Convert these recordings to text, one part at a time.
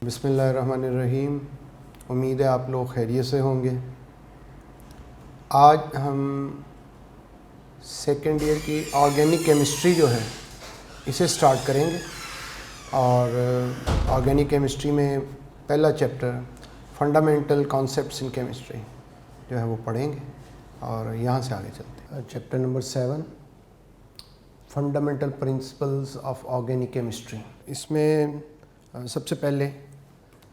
बिस्मिल्लाहिर्रहमानिर्रहीम। उम्मीद है आप लोग खैरियत से होंगे। आज हम सेकेंड ईयर की ऑर्गेनिक केमिस्ट्री जो है इसे स्टार्ट करेंगे और ऑर्गेनिक केमिस्ट्री में पहला chapter fundamental concepts in chemistry जो है वो पढ़ेंगे और यहाँ से आगे चलते हैं। Chapter number 7 fundamental principles of organic chemistry. इसमें सबसे पहले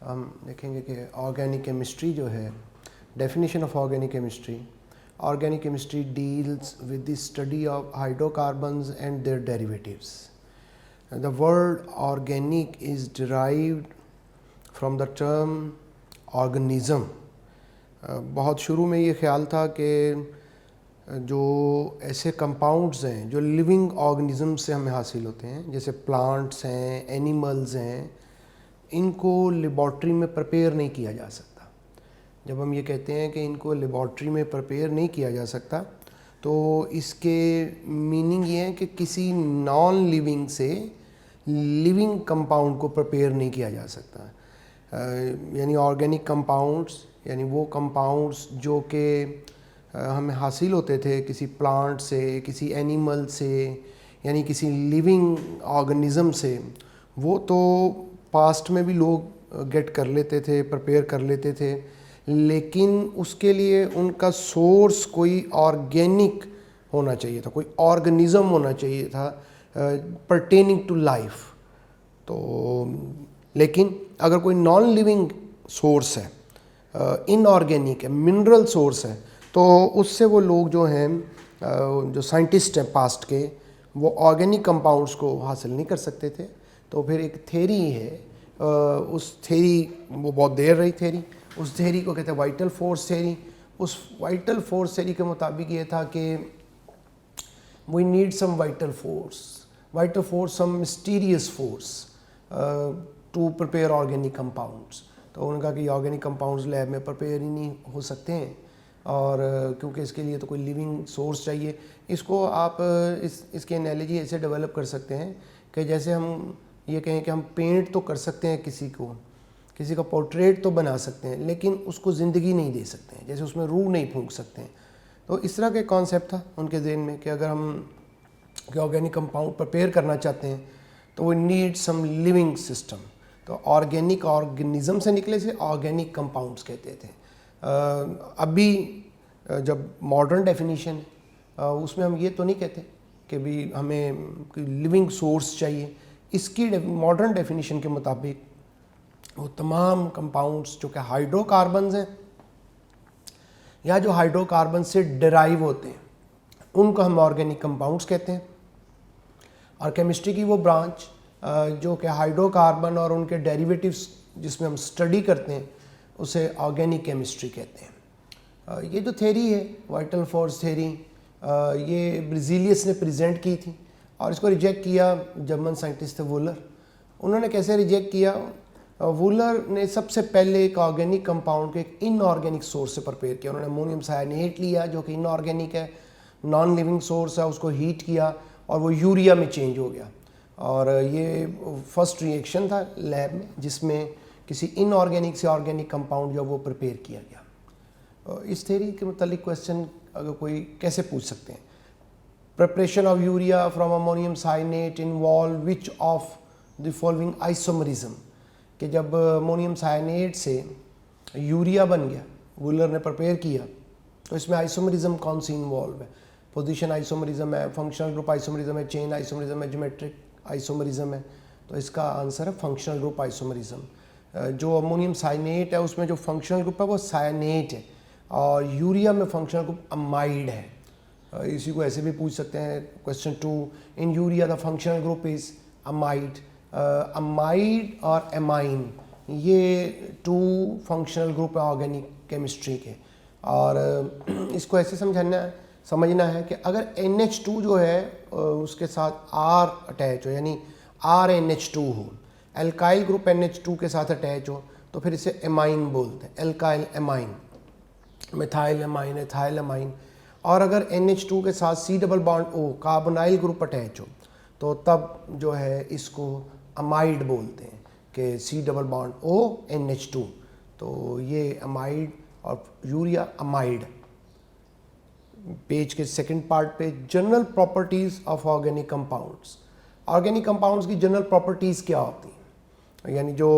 हम देखेंगे कि ऑर्गेनिक केमिस्ट्री जो है, definition of organic chemistry deals with the study of hydrocarbons and their derivatives. The word organic is derived from the term organism. बहुत शुरू में ये ख्याल था कि जो ऐसे कंपाउंड्स हैं जो लिविंग ऑर्गेनिज़म से हमें हासिल होते हैं, जैसे प्लांट्स हैं, एनिमल्स हैं, इनको लेबॉर्ट्री में प्रिपेयर नहीं किया जा सकता। जब हम ये कहते हैं कि इनको लेबॉर्ट्री में प्रिपेयर नहीं किया जा सकता तो इसके मीनिंग ये है कि किसी नॉन लिविंग से लिविंग कंपाउंड को प्रिपेयर नहीं किया जा सकता। यानी ऑर्गेनिक कंपाउंड्स यानी वो कंपाउंड्स जो कि हमें हासिल होते थे किसी प्लांट से, किसी एनिमल से, यानी किसी लिविंग ऑर्गेनिज़म से, वो तो पास्ट में भी लोग गेट कर लेते थे, प्रिपेयर कर लेते थे, लेकिन उसके लिए उनका सोर्स कोई ऑर्गेनिक होना चाहिए था, कोई ऑर्गेनिज़म होना चाहिए था परटेनिंग टू लाइफ। तो लेकिन अगर कोई नॉन लिविंग सोर्स है, इनऑर्गेनिक है, मिनरल सोर्स है, तो उससे वो लोग जो हैं, जो साइंटिस्ट हैं पास्ट के, वो ऑर्गेनिक कंपाउंड्स को हासिल नहीं कर सकते थे। तो फिर एक थेरी है, उस थेरी, वो बहुत देर रही थेरी, उस थेरी को कहते हैं वाइटल फोर्स थेरी। उस वाइटल फोर्स थेरी के मुताबिक ये था कि we need some vital force, some mysterious force to prepare organic compounds. तो उन्होंने कहा कि ऑर्गेनिक कंपाउंड्स लैब में प्रिपेयर ही नहीं हो सकते हैं, और क्योंकि इसके लिए तो कोई लिविंग सोर्स चाहिए। इसको आप इसकी एनालॉजी ऐसे डेवलप कर सकते हैं कि जैसे हम ये कहें कि हम पेंट तो कर सकते हैं किसी का पोर्ट्रेट तो बना सकते हैं, लेकिन उसको ज़िंदगी नहीं दे सकते हैं, जैसे उसमें रूह नहीं फूंक सकते हैं। तो इस तरह के कॉन्सेप्ट था उनके ज़हन में कि अगर हम ऑर्गेनिक कंपाउंड प्रिपेयर करना चाहते हैं तो we need some living system. तो ऑर्गेनिक ऑर्गेनिज़म से निकले से ऑर्गेनिक कंपाउंड्स कहते थे। अभी जब मॉडर्न डेफिनेशन उसमें हम ये तो नहीं कहते कि भी हमें लिविंग सोर्स चाहिए। इसकी मॉडर्न डेफिनेशन के मुताबिक वो तमाम कंपाउंड्स जो कि हाइड्रोकार्बन्स हैं या जो हाइड्रोकार्बन से डिराइव होते हैं उनको हम ऑर्गेनिक कंपाउंड्स कहते हैं। और केमिस्ट्री की वो ब्रांच जो कि हाइड्रोकार्बन और उनके डेरिवेटिव्स जिसमें हम स्टडी करते हैं उसे ऑर्गेनिक केमिस्ट्री कहते हैं। ये जो थेरी है वाइटल फोर्स थेरी, ये ब्रिजीलियस ने प्रेजेंट की थी और इसको रिजेक्ट किया जर्मन साइंटिस्ट थे वूलर। उन्होंने कैसे रिजेक्ट किया? वूलर ने सबसे पहले एक ऑर्गेनिक कंपाउंड को एक इनऑर्गेनिक सोर्स से प्रिपेयर किया। उन्होंने अमोनियम साइनेट लिया जो कि इनऑर्गेनिक है, नॉन लिविंग सोर्स है, उसको हीट किया और वो यूरिया में चेंज हो गया। और ये फर्स्ट रिएक्शन था लैब में जिसमें किसी इनऑर्गेनिक से ऑर्गेनिक कंपाउंड जो वो प्रिपेयर किया गया। इस थ्योरी के मतलब क्वेश्चन अगर कोई कैसे पूछ सकते हैं, preparation of urea from ammonium cyanate involve which of the following isomerism, कि जब अमोनियम साइनेट से यूरिया बन गया, वूलर ने प्रिपेयर किया, तो इसमें आइसोमरिज्म कौन सी इन्वॉल्व है? पोजीशन आइसोमरिज्म है, फंक्शनल ग्रुप आइसोमरिज्म है, चेन आइसोमरिज्म है, ज्योमेट्रिक आइसोमरिज्म है। तो इसका आंसर है फंक्शनल ग्रुप आइसोमरिज्म। जो अमोनियम साइनेट है उसमें जो फंक्शनल ग्रुप है वो साइनेट है और यूरिया में फंक्शनल ग्रुप अमाइड है। इसी को ऐसे भी पूछ सकते हैं question 2, in urea the functional group is amide. Amide और एमाइन ये 2 फंक्शनल ग्रुप है ऑर्गेनिक केमिस्ट्री के। और इसको ऐसे समझना है कि अगर NH2 जो है उसके साथ R अटैच हो, यानी RNH2 हो, एल्काइल ग्रुप NH2 के साथ अटैच हो, तो फिर इसे एमाइन बोलते हैं, alkyl amine, methyl amine, ethyl amine. और अगर NH2 के साथ C double bond O carbonyl group attach हो तो तब जो है इसको अमाइड बोलते हैं। कि C डबल बॉन्ड ONH2, तो ये अमाइड और यूरिया अमाइड। पेज के सेकंड पार्ट पे general properties of organic compounds. Organic compounds की जनरल प्रॉपर्टीज़ क्या होती हैं, यानी जो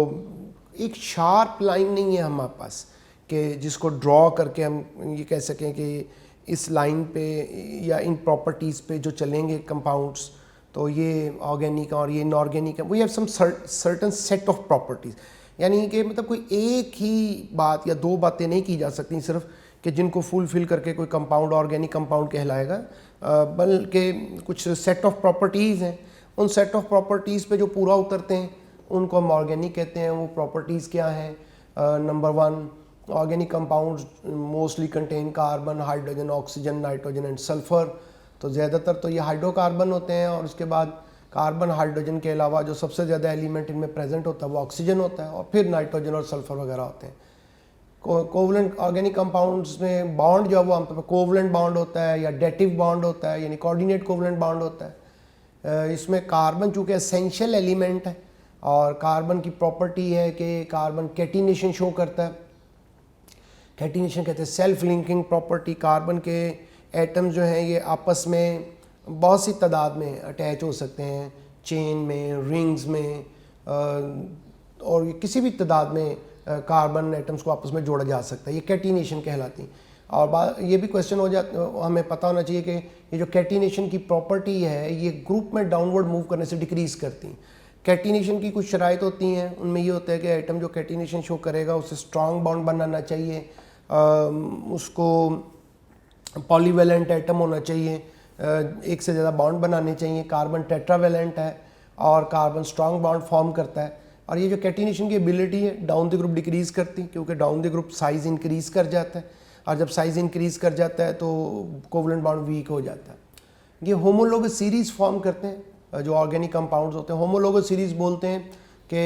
एक शार्प लाइन नहीं है हमारे पास कि जिसको ड्रॉ करके हम ये कह सकें कि इस लाइन पे या इन प्रॉपर्टीज़ पे जो चलेंगे कंपाउंड्स तो ये ऑर्गेनिक और ये इनऑर्गेनिक है। We have some certain set of properties, यानी कि मतलब कोई एक ही बात या दो बातें नहीं की जा सकती सिर्फ कि जिनको फुलफिल करके कोई कंपाउंड ऑर्गेनिक कंपाउंड कहलाएगा, बल्कि कुछ सेट ऑफ प्रॉपर्टीज़ हैं। उन सेट ऑफ प्रॉपर्टीज़ पे जो पूरा उतरते हैं उनको हम ऑर्गेनिक कहते हैं। वो प्रॉपर्टीज़ क्या हैं? Number 1, organic compounds mostly contain carbon, hydrogen, oxygen, nitrogen and sulphur. तो ज़्यादातर तो ये हाइड्रोकार्बन होते हैं, और उसके बाद कार्बन हाइड्रोजन के अलावा जो सबसे ज़्यादा एलिमेंट इनमें प्रेजेंट होता है वो ऑक्सीजन होता है, और फिर नाइट्रोजन और सल्फर वगैरह होते हैं। कोवलेंट ऑर्गेनिक कंपाउंड्स में बॉन्ड जो है वो आमतौर पर कोवलेंट बॉन्ड होता है या डेटिव बॉन्ड होता है, यानी कोऑर्डिनेट कोवलेंट बॉन्ड होता है। इसमें कार्बन चूँकि एसेंशियल एलिमेंट है और कार्बन की प्रॉपर्टी है कि कार्बन कैटिनेशन शो करता है। कैटिनेशन कहते हैं सेल्फ लिंकिंग प्रॉपर्टी। कार्बन के एटम्स जो हैं ये आपस में बहुत सी तादाद में अटैच हो सकते हैं, चेन में, रिंग्स में, और किसी भी तादाद में कार्बन एटम्स को आपस में जोड़ा जा सकता है। ये कैटिनेशन कहलाती। और ये भी क्वेश्चन हो जाता, हमें पता होना चाहिए कि ये जो कैटिनेशन की प्रॉपर्टी है ये ग्रुप में डाउनवर्ड मूव करने से डिक्रीज़ करती हैं। कैटिनेशन की कुछ शराइत होती हैं, उनमें ये होता है कि एटम जो कैटिनेशन शो करेगा उसे स्ट्रॉन्ग बॉन्ड बनाना चाहिए, उसको पॉलीवेलेंट एटम होना चाहिए, एक से ज़्यादा बॉन्ड बनाने चाहिए। कार्बन टेट्रावेलेंट है और कार्बन स्ट्रॉन्ग बॉन्ड फॉर्म करता है। और ये जो कैटिनेशन की एबिलिटी है डाउन द ग्रुप डिक्रीज़ करती, क्योंकि down the group size increase कर जाता है, और जब साइज़ इंक्रीज़ कर जाता है तो कोवलेंट बॉन्ड वीक हो जाता है। ये होमोलोगस सीरीज़ फॉर्म करते हैं जो ऑर्गेनिक कंपाउंड्स होते हैं। होमोलोगस सीरीज़ बोलते हैं कि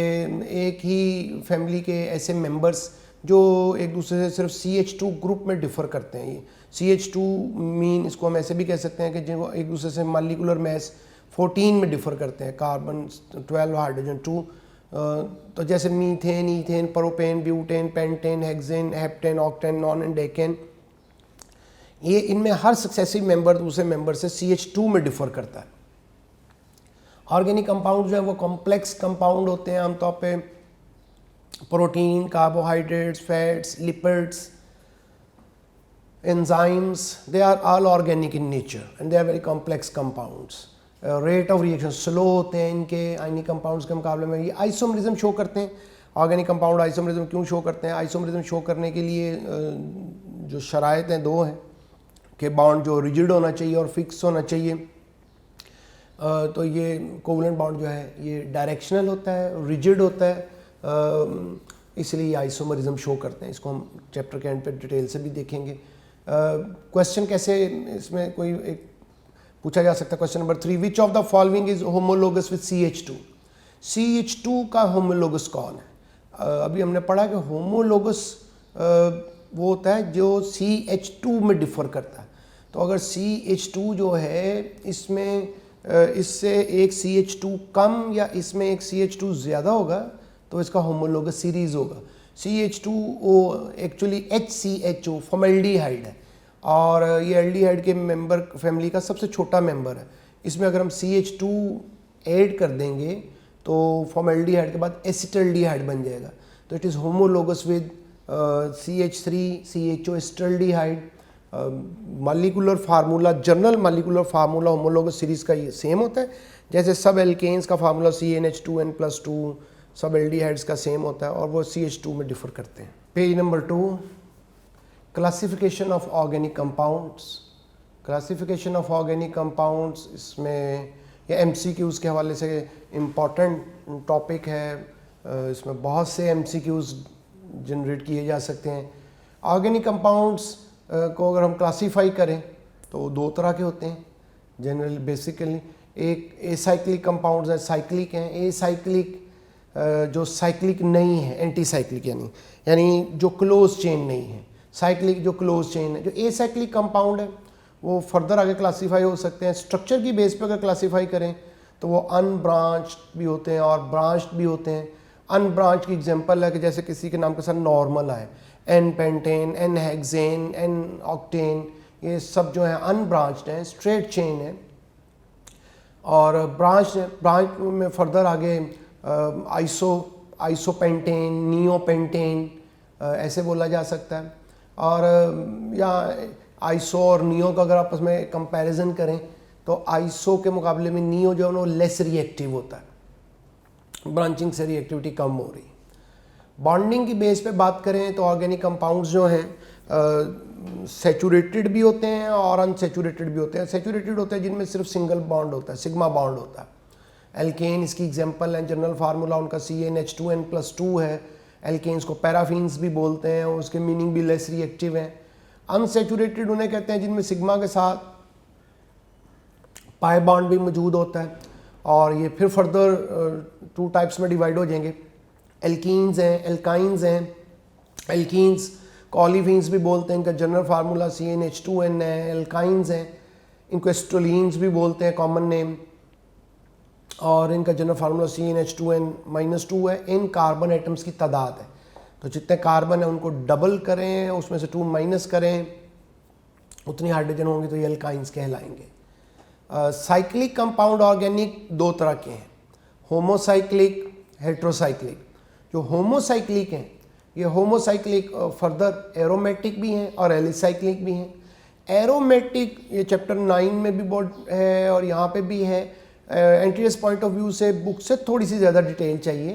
एक ही फैमिली के ऐसे मेंबर्स जो एक दूसरे से सिर्फ CH2 ग्रुप में डिफ़र करते हैं। ये CH2 मीन इसको हम ऐसे भी कह सकते हैं कि जो एक दूसरे से मॉलिक्यूलर मास 14 में डिफ़र करते हैं, कार्बन 12, हाइड्रोजन 2। तो जैसे methane, ethane, propane, butane, pentane, hexane, heptane, octane, non and decane, ये इनमें हर सक्सेसिव मेंबर दूसरे मेंबर से CH2 में डिफ़र करता है। ऑर्गेनिक कंपाउंड जो है वो कॉम्प्लेक्स कंपाउंड होते हैं, आमतौर पे protein, carbohydrates, fats, lipids, enzymes, they are all organic in nature and they are very complex compounds. Rate of reaction slow होते हैं इनके आयनिक कंपाउंड्स के मुकाबले में। ये आइसोमरिज्म शो करते हैं। ऑर्गेनिक कंपाउंड आइसोमरिज्म क्यों शो करते हैं? आइसोमरिज्म शो करने के लिए जो शराइत हैं दो हैं कि बॉन्ड जो रिजिड होना चाहिए और फिक्स होना चाहिए। तो ये कोवलेंट बॉन्ड जो है ये डायरेक्शनल होता है, रिजिड होता है, इसलिए आइसोमरिज्म शो करते हैं। इसको हम चैप्टर के एंड पे डिटेल से भी देखेंगे। क्वेश्चन कैसे इसमें कोई एक पूछा जा सकता है। Question number 3, which of the following is homologous with CH2? CH2 का होमोलोगस कौन है? अभी हमने पढ़ा कि होमोलोगस वो होता है जो CH2 में डिफ़र करता है। तो अगर CH2 जो है इसमें इससे एक CH2 कम या इसमें एक CH2 ज़्यादा होगा तो इसका होमोलोगस सीरीज़ होगा। CH2O एक्चुअली HCHO फॉर्मेल्डिहाइड है, और ये एल्डिहाइड के मेंबर फैमिली का सबसे छोटा मेंबर है। इसमें अगर हम CH2 ऐड कर देंगे तो फॉर्मेल्डिहाइड के बाद एसिटल्डिहाइड बन जाएगा। तो it is homologous with CH3CHO acetaldehyde. Molecular formula, general molecular formula homologous series का ये सेम होता है, जैसे सब एल्केन्स का फार्मूला CnH2n+2 सब एल्डिहाइड्स का सेम होता है, और वो CH2 में डिफ़र करते हैं। Page number 2, classification of organic compounds. Classification of organic compounds, इसमें ये MCQs के हवाले से इम्पॉर्टेंट टॉपिक है। इसमें बहुत से MCQs जनरेट किए जा सकते हैं। ऑर्गेनिक कंपाउंड्स को अगर हम क्लासीफाई करें तो दो तरह के होते हैं जनरली बेसिकली। एक एसाइक्लिक कंपाउंड्स हैं, साइक्लिक हैं। एसाइक्लिक जो साइक्लिक नहीं है, एंटी साइक्लिक यानी जो क्लोज चेन नहीं है। साइक्लिक जो क्लोज चेन है। जो एसाइक्लिक कंपाउंड है वो फर्दर आगे क्लासीफाई हो सकते हैं। स्ट्रक्चर की बेस पे अगर क्लासीफाई करें तो वो अनब्रांच्ड भी होते हैं और ब्रांच्ड भी होते हैं। अनब्रांच की एग्जांपल है कि जैसे किसी के नाम के साथ नॉर्मल आए, n pentane, n hexane, n octane, ये सब जो है अनब्रांच्ड हैं, स्ट्रेट चेन है। और ब्रांच में फर्दर आगे आइसोपेंटेन, नियोपेंटेन ऐसे बोला जा सकता है। और या आइसो और नियो का अगर आपस में कंपैरिजन करें तो आइसो के मुकाबले में नियो जो है वो लेस रिएक्टिव होता है, ब्रांचिंग से रिएक्टिविटी कम हो रही है। बॉन्डिंग की बेस पे बात करें तो ऑर्गेनिक कंपाउंड्स जो हैं सैचुरेटेड भी होते हैं और अनसैचुरेटेड भी होते हैं। सैचुरेटेड होते हैं जिनमें सिर्फ सिंगल बॉन्ड होता है, सिग्मा बॉन्ड होता है। एल्केन इसकी एग्जांपल है, जनरल फार्मूला उनका CnH2n+2 है। एल्केन्स को पैराफिन्स भी बोलते हैं, उसके मीनिंग भी लेस रिएक्टिव हैं। अनसैचुरेटेड उन्हें कहते हैं जिनमें सिग्मा के साथ पाई बॉन्ड भी मौजूद होता है। और ये फिर फर्दर 2 टाइप्स में डिवाइड हो जाएंगे। एल्कीन्स हैं, एल्काइंस हैं। एल्कीन्स को ओलिफिन्स भी बोलते हैं, इनका जनरल फार्मूला CnH2n है। एल्काइंस हैं, इनको एस्ट्रोलीन्स भी बोलते हैं, कॉमन नेम, और इनका जनरल फार्मूला CnH2n-2 है। इन कार्बन एटम्स की तादाद है, तो जितने कार्बन है उनको डबल करें, उसमें से 2 माइनस करें, उतनी हाइड्रोजन होंगी तो ये एल्काइंस कहलाएंगे। साइक्लिक कंपाउंड ऑर्गेनिक 2 तरह के हैं, होमोसाइक्लिक, हेट्रोसाइक्लिक। जो होमोसाइक्लिक हैं, ये होमोसाइक्लिक फर्दर एरोमेटिक भी हैं और एलिसाइक्लिक भी हैं। एरोमेटिक ये चैप्टर 9 में भी बहुत है और यहाँ पे भी है। एंट्रीएस पॉइंट ऑफ व्यू से बुक से थोड़ी सी ज़्यादा डिटेल चाहिए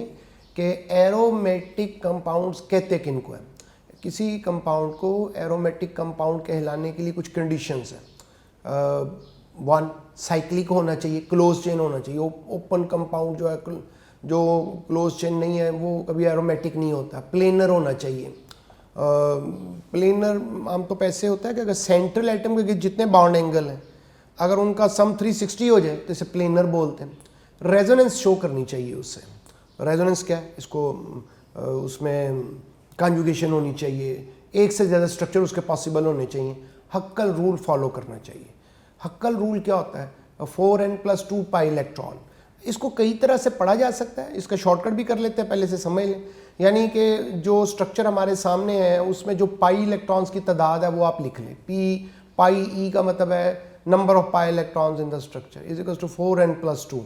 कि एरोमेटिक कंपाउंड्स कहते किनको हैं। किसी कंपाउंड को एरोमेटिक कंपाउंड कहलाने के लिए कुछ कंडीशंस हैं। 1, साइक्लिक होना चाहिए, क्लोज चेन होना चाहिए। ओपन कंपाउंड जो है, जो क्लोज चेन नहीं है, वो कभी एरोमेटिक नहीं होता। प्लेनर होना चाहिए। प्लेनर आम तो ऐसे होता है कि अगर सेंट्रल एटम के जितने बाउंड एंगल हैं अगर उनका सम 360 हो जाए तो इसे प्लेनर बोलते हैं। रेजोनेंस शो करनी चाहिए उससे। रेजोनेंस क्या है, इसको उसमें कॉन्जुगेशन होनी चाहिए, एक से ज़्यादा स्ट्रक्चर उसके पॉसिबल होने चाहिए। हक्कल रूल फॉलो करना चाहिए। हक्कल रूल क्या होता है, 4n+2 पाई इलेक्ट्रॉन। इसको कई तरह से पढ़ा जा सकता है, इसका शॉर्टकट भी कर लेते हैं, पहले से समझ लें। यानी कि जो स्ट्रक्चर हमारे सामने है उसमें जो पाई इलेक्ट्रॉन्स की तादाद है वो आप लिख लें। पाई ई का मतलब है number of pi electrons in the structure is equals to 4n+2।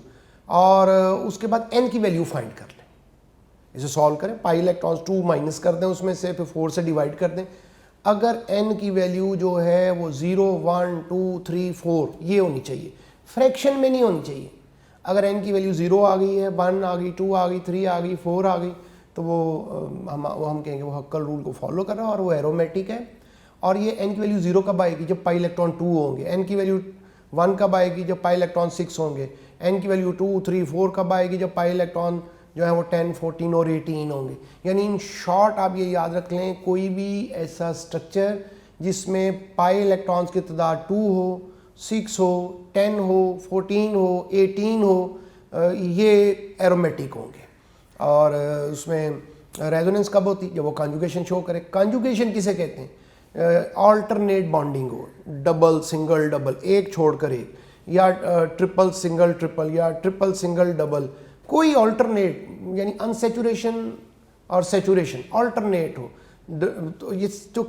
और उसके बाद n की वैल्यू फाइंड कर लें, इसे सॉल्व करें। पाई इलेक्ट्रॉन्स 2 माइनस कर दें उसमें से, फिर 4 से डिवाइड कर दें। अगर n की वैल्यू जो है वो 0, 1, 2, 3, 4 ये होनी चाहिए, फ्रैक्शन में नहीं होनी चाहिए। अगर n की वैल्यू 0 आ गई है, 1 आ गई, 2 आ गई, 3 आ गई, 4 आ गई, तो वो हम कहेंगे वो हक्कल रूल को फॉलो कर रहा है और वो एरोमेटिक है। और ये n की वैल्यू 0 कब आएगी, जब पाई इलेक्ट्रॉन 2 होंगे। n की वैल्यू 1 कब आएगी, जब पाई इलेक्ट्रॉन 6 होंगे। n की वैल्यू 2, 3, 4 कब आएगी, जब पाई इलेक्ट्रॉन जो है वो 10, 14 और 18 होंगे। यानी इन शॉर्ट आप ये याद रख लें, कोई भी ऐसा स्ट्रक्चर जिसमें पाई इलेक्ट्रॉन्स की तादाद 2 हो, 6 हो, 10 हो, 14 हो, 18 हो, ये एरोमेटिक होंगे। और उसमें रेजोनेंस कब होती है, जब वो कॉन्जुगेशन शो करे। कॉन्जुगेशन किसे कहते हैं, ऑल्टरनेट बॉन्डिंग हो, डबल सिंगल डबल, एक छोड़कर एक, या ट्रिपल सिंगल ट्रिपल, या ट्रिपल सिंगल डबल, कोई ऑल्टरनेट यानी अनसेचुरेशन और सेचुरेशन ऑल्टरनेट हो। तो ये जो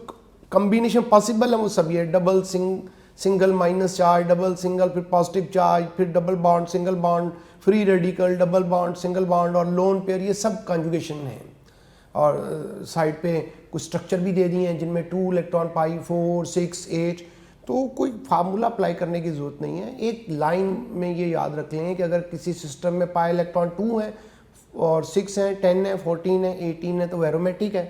कम्बिनेशन पॉसिबल है वो सब ये double single minus charge, double single, फिर पॉजिटिव चार्ज, फिर double bond, single bond, free radical, double bond, single bond और लोन पेयर, ये सब कॉन्जुगेशन है। और साइड पे कुछ स्ट्रक्चर भी दे दिए हैं जिनमें 2 इलेक्ट्रॉन, पाई 4, 6, 8। तो कोई फार्मूला अप्लाई करने की ज़रूरत नहीं है। एक लाइन में ये याद रख लें कि अगर किसी सिस्टम में पाई इलेक्ट्रॉन 2 है और 6 है, 10 है, 14 है, 18 है, तो एरोमेटिक है।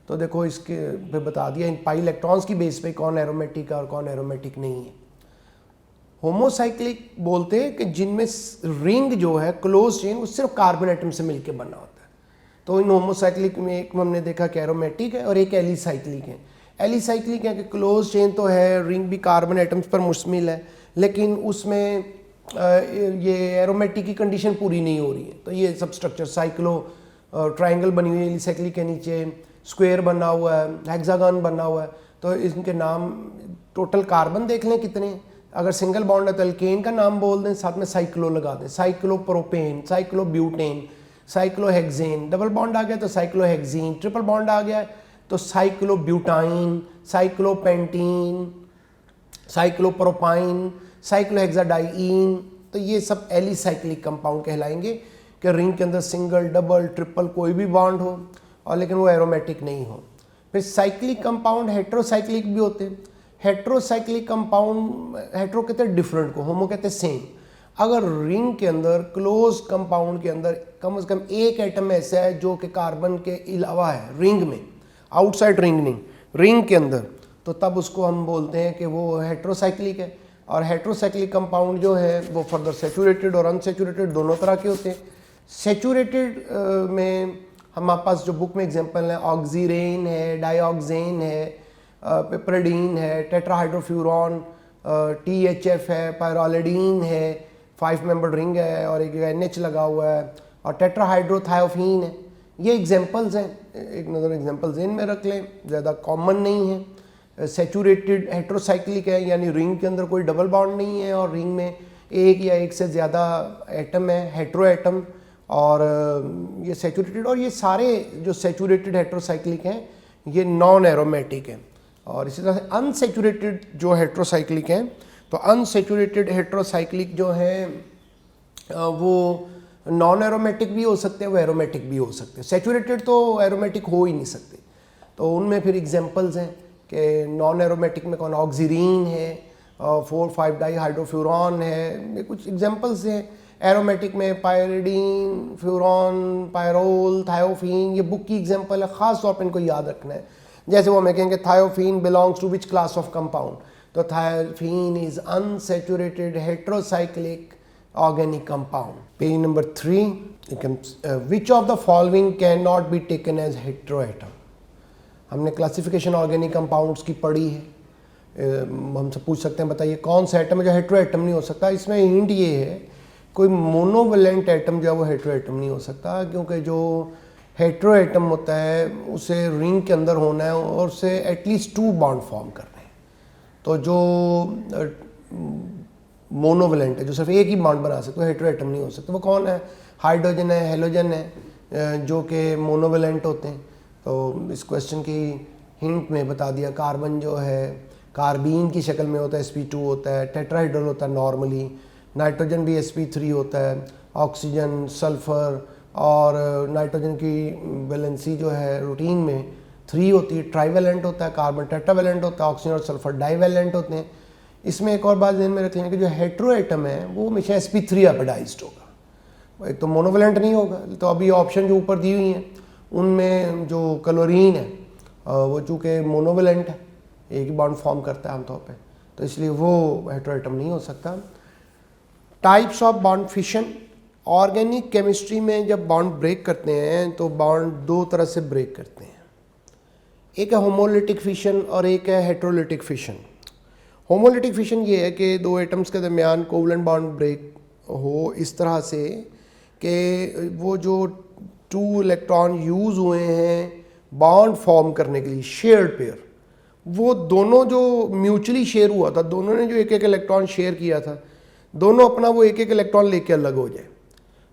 तो देखो इसके पे बता दिया इन पाई इलेक्ट्रॉन्स की बेस पे कौन एरोमेटिक है और कौन एरोमेटिक नहीं है। होमोसाइक्लिक बोलते हैं कि जिनमें रिंग जो है क्लोज चेन वो सिर्फ कार्बन एटम से मिलकर बना होता है। तो इन होमोसाइक्लिक में एक हमने देखा कि एरोमेटिक है और एक एलिसाइक्लिक है। एलिसाइक्लिक है कि क्लोज चेन तो है, रिंग भी कार्बन एटम्स पर मुश्तमिल है, लेकिन उसमें ये एरोमेटिक की कंडीशन पूरी नहीं हो रही है। तो ये सब स्ट्रक्चर साइक्लो ट्रायंगल बनी हुई है एलिसाइक्लिक के नीचे, स्क्वायर बना हुआ है, हेक्सागन बना हुआ है। तो इनके नाम टोटल कार्बन देख लें कितने, अगर सिंगल बॉन्ड है तो एल्केन का नाम बोल दें, साथ में साइक्लो लगा दें, cyclopropane, cyclobutane, cyclohexane, double bond आ गया तो साइक्लोहेक्सीन, ट्रिपल बॉन्ड आ गया तो साइक्लोब्यूटाइन, साइक्लोपेंटीन, साइक्लोप्रोपाइन, साइक्लोहेक्साडाइईन। तो ये सब एलिसाइक्लिक कंपाउंड कहलाएंगे कि रिंग के अंदर सिंगल, डबल, ट्रिपल कोई भी बॉन्ड हो और लेकिन वो एरोमेटिक नहीं हो। फिर साइक्लिक कंपाउंड हेट्रोसाइक्लिक भी होते हैं। हेट्रोसाइक्लिक कंपाउंड, हेट्रो कहते हैं डिफरेंट को, होमो कहते हैं सेम। अगर रिंग के अंदर क्लोज कंपाउंड के अंदर कम से कम एक एटम ऐसा है जो कि कार्बन के अलावा है रिंग में, आउटसाइड रिंग नहीं, रिंग के अंदर, तो तब उसको हम बोलते हैं कि वो हेट्रोसाइक्लिक है। और हेट्रोसाइक्लिक कंपाउंड जो है वो फर्दर सेचूरेटेड और अनसेचूरेटेड दोनों तरह के होते हैं। सेचूरेटेड में हमारे पास जो बुक में एग्जांपल है ऑक्सीरेन है, डाइऑक्सेन है, पिपरिडीन है, टेट्राहाइड्रोफ्यूरॉन, THF है, पायरोलिडीन है, 5 मेंबर्ड रिंग है और एक NH लगा हुआ है, और टेट्राहाइड्रोथायोफीन है। ये एग्जांपल्स हैं, एक नज़र एग्जांपल्स इनमें रख लें, ज़्यादा कॉमन नहीं है। सेचूरेटेड हेट्रोसाइक्लिक है, यानी रिंग के अंदर कोई डबल बॉन्ड नहीं है और रिंग में एक या एक से ज़्यादा एटम है, हेट्रो एटम, और ये सेचूरेटेड। और ये सारे जो सेचूरेटेड हेट्रोसाइक्लिक हैं ये नॉन एरोमेटिक हैं। और इसी तरह से अनसेचूरेटेड जो हेट्रोसाइक्लिक हैं, तो अनसेचूरेटेड हेट्रोसाइक्लिक जो हैं वो नॉन एरोमेटिक भी हो सकते हैं, वो एरोमेटिक भी हो सकते हैं। सेचूरेटेड तो एरोमेटिक हो ही नहीं सकते। तो उनमें फिर एग्जांपल्स हैं कि नॉन एरोमेटिक में कौन, ऑक्सीरीन है, 4,5 डाइहाइड्रोफ्यूरॉन है, ये कुछ एग्जांपल्स हैं। एरोमेटिक में पायरिडीन, फ्यूरॉन, पायरोल, थायोफीन, ये बुक की एग्जांपल है, ख़ास तौर पर इनको याद रखना है। जैसे वो हमें कहेंगे thiophene belongs to which class of compound, तो thiophene is unsaturated heterocyclic organic compound. Page number 3, which of the following can not be taken as heteroatom. हमने क्लासिफिकेशन ऑर्गेनिक कंपाउंड्स की पढ़ी है। हमसे पूछ सकते हैं बताइए कौन सा एटम है जो हेट्रोएटम नहीं हो सकता। इसमें हिंट ये है कोई मोनोवेलेंट एटम जो है वो हेट्रोएटम नहीं हो सकता, क्योंकि जो हेट्रो एटम होता है उसे रिंग के अंदर होना है और उसे एटलीस्ट 2 बॉन्ड फॉर्म करने हैं। तो जो मोनोवेलेंट है, जो सिर्फ एक ही बॉन्ड बना सकते, हेट्रो एटम नहीं हो सकता। वो कौन है? हाइड्रोजन है, हेलोजन है, जो कि मोनोवेलेंट होते हैं। तो इस क्वेश्चन की हिंट में बता दिया, कार्बन जो है कार्बीन की शक्ल में होता है, sp2 होता है, टेट्राहाइड्रल होता है नॉर्मली, नाइट्रोजन भी sp3 होता है, ऑक्सीजन, सल्फर, और नाइट्रोजन की वैलेंसी जो है रूटीन में 3 होती है, ट्राईवैलेंट होता है, कार्बन टेट्रावैलेंट होता है, ऑक्सीजन और सल्फर डाईवैलेंट होते हैं। इसमें एक और बात ध्यान में रखें कि जो हेट्रो एटम है वो हमेशा sp3 हाइब्रिडाइज्ड होगा, एक तो मोनोवेलेंट नहीं होगा। तो अभी ऑप्शन जो ऊपर दी हुई हैं उनमें जो क्लोरीन है वो चूँकि मोनोवेलेंट है, एक ही बॉन्ड फॉर्म करता है आमतौर पे, तो इसलिए वो हेट्रो एटम नहीं हो सकता। Types of bond fission. Organic chemistry में जब बॉन्ड ब्रेक करते हैं तो बॉन्ड 2 तरह से ब्रेक करते हैं, एक है होमोलिटिक फिशन और एक है हेट्रोलिटिक फिशन। होमोलिटिक फिशन ये है कि 2 एटम्स के दरमियान कोवलेंट बॉन्ड ब्रेक हो इस तरह से कि वो जो 2 इलेक्ट्रॉन यूज़ हुए हैं बॉन्ड फॉर्म करने के लिए, शेयर्ड पेयर, वो दोनों जो म्यूचुअली शेयर हुआ था, दोनों ने जो एक एक इलेक्ट्रॉन शेयर किया था, दोनों अपना वो एक एक इलेक्ट्रॉन लेके अलग हो जाए।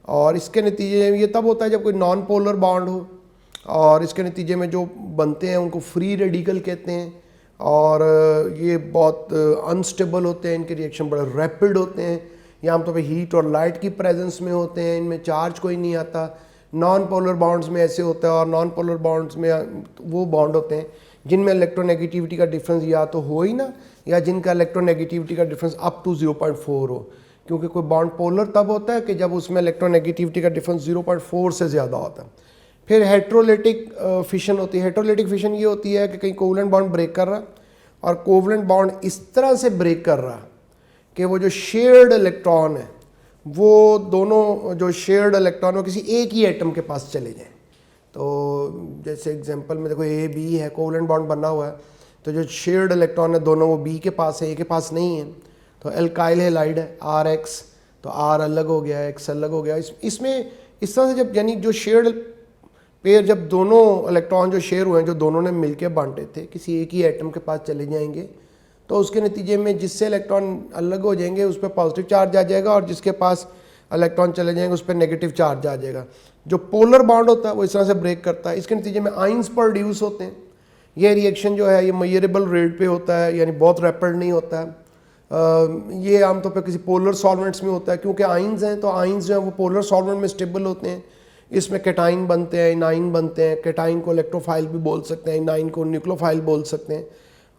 और इसके नतीजे में ये तब होता है जब कोई नॉन पोलर बॉन्ड हो, और इसके नतीजे में जो बनते हैं उनको फ्री रेडिकल कहते हैं, और ये बहुत अनस्टेबल होते हैं, इनके रिएक्शन बड़े रैपिड होते हैं, ये आमतौर पे हीट और लाइट की प्रेजेंस में होते हैं, इनमें चार्ज कोई नहीं आता। नॉन पोलर बॉन्ड्स में ऐसे होता है, और नॉन पोलर बॉन्ड्स में वो बॉन्ड होते हैं जिनमें इलेक्ट्रोनेगेटिविटी का डिफरेंस या तो हो ही ना, या जिनका इलेक्ट्रोनेगेटिविटी का डिफरेंस अप टू 0.4 हो। क्योंकि कोई बॉन्ड पोलर तब होता है कि जब उसमें इलेक्ट्रोनेगेटिविटी का डिफरेंस 0.4 से ज़्यादा होता है। फिर हेट्रोलिटिक फिशन होती है। हेट्रोलिटिक फिशन ये होती है कि कहीं कोवलेंट बॉन्ड ब्रेक कर रहा, और कोवलेंट बॉन्ड इस तरह से ब्रेक कर रहा कि वो जो शेयर्ड इलेक्ट्रॉन है वो दोनों जो शेयर्ड इलेक्ट्रॉन वो किसी एक ही एटम के पास चले जाएं। तो जैसे एग्जांपल में देखो A-B है, कोवलेंट बॉन्ड बना हुआ है, तो जो शेयर्ड इलेक्ट्रॉन है दोनों वो B के पास है, A के पास नहीं है। तो एल्काइल हैलाइड है RX, तो R अलग हो गया, X अलग हो गया। इसमें इस तरह से जब यानी जो शेयर्ड पेयर, जब दोनों इलेक्ट्रॉन जो शेयर हुए हैं, जो दोनों ने मिलकर बांटे थे, किसी एक ही एटम के पास चले जाएंगे, तो उसके नतीजे में जिससे इलेक्ट्रॉन अलग हो जाएंगे उस पर पॉजिटिव चार्ज आ जाएगा, और जिसके पास इलेक्ट्रॉन चले जाएंगे, उस पर नेगेटिव चार्ज आ जाएगा। जो पोलर बॉन्ड होता है वो इस तरह से ब्रेक करता है, इसके नतीजे में आइंस प्रोड्यूस होते हैं। ये रिएक्शन जो है ये मेजरेबल रेट पे होता है, यानी बहुत रैपिड नहीं होता है। ये आमतौर पर किसी पोलर सॉल्वेंट्स में होता है, क्योंकि आइंस हैं तो आइंस जो है वो पोलर सॉल्वेंट में स्टेबल होते हैं। इसमें कैटाइन बनते हैं, इनाइन बनते हैं। कैटाइन को इलेक्ट्रोफाइल भी बोल सकते हैं, इनाइन को न्यूक्लियोफाइल बोल सकते हैं।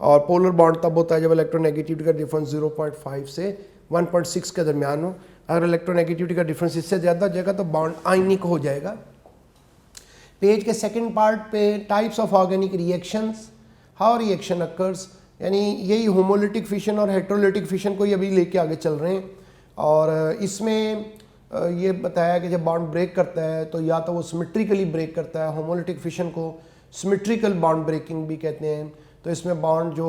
और पोलर बॉन्ड तब होता है जब इलेक्ट्रोनेगेटिविटी का डिफरेंस 0.5 से 1.6 के दरमियान हो। अगर इलेक्ट्रोनेगेटिविटी का डिफरेंस इससे ज़्यादा हो जाएगा तो बॉन्ड आयनिक हो जाएगा। पेज के सेकंड पार्ट पे types of organic reactions, how reaction occurs, यानी यही होमोलिटिक फिशन और हेट्रोलिटिक फिशन को ही अभी लेके आगे चल रहे हैं। और इसमें ये बताया कि जब बॉन्ड ब्रेक करता है तो या तो वो सिमेट्रिकली ब्रेक करता है, होमोलिटिक फिशन को सिमेट्रिकल बॉन्ड ब्रेकिंग भी कहते हैं। तो इसमें बॉन्ड जो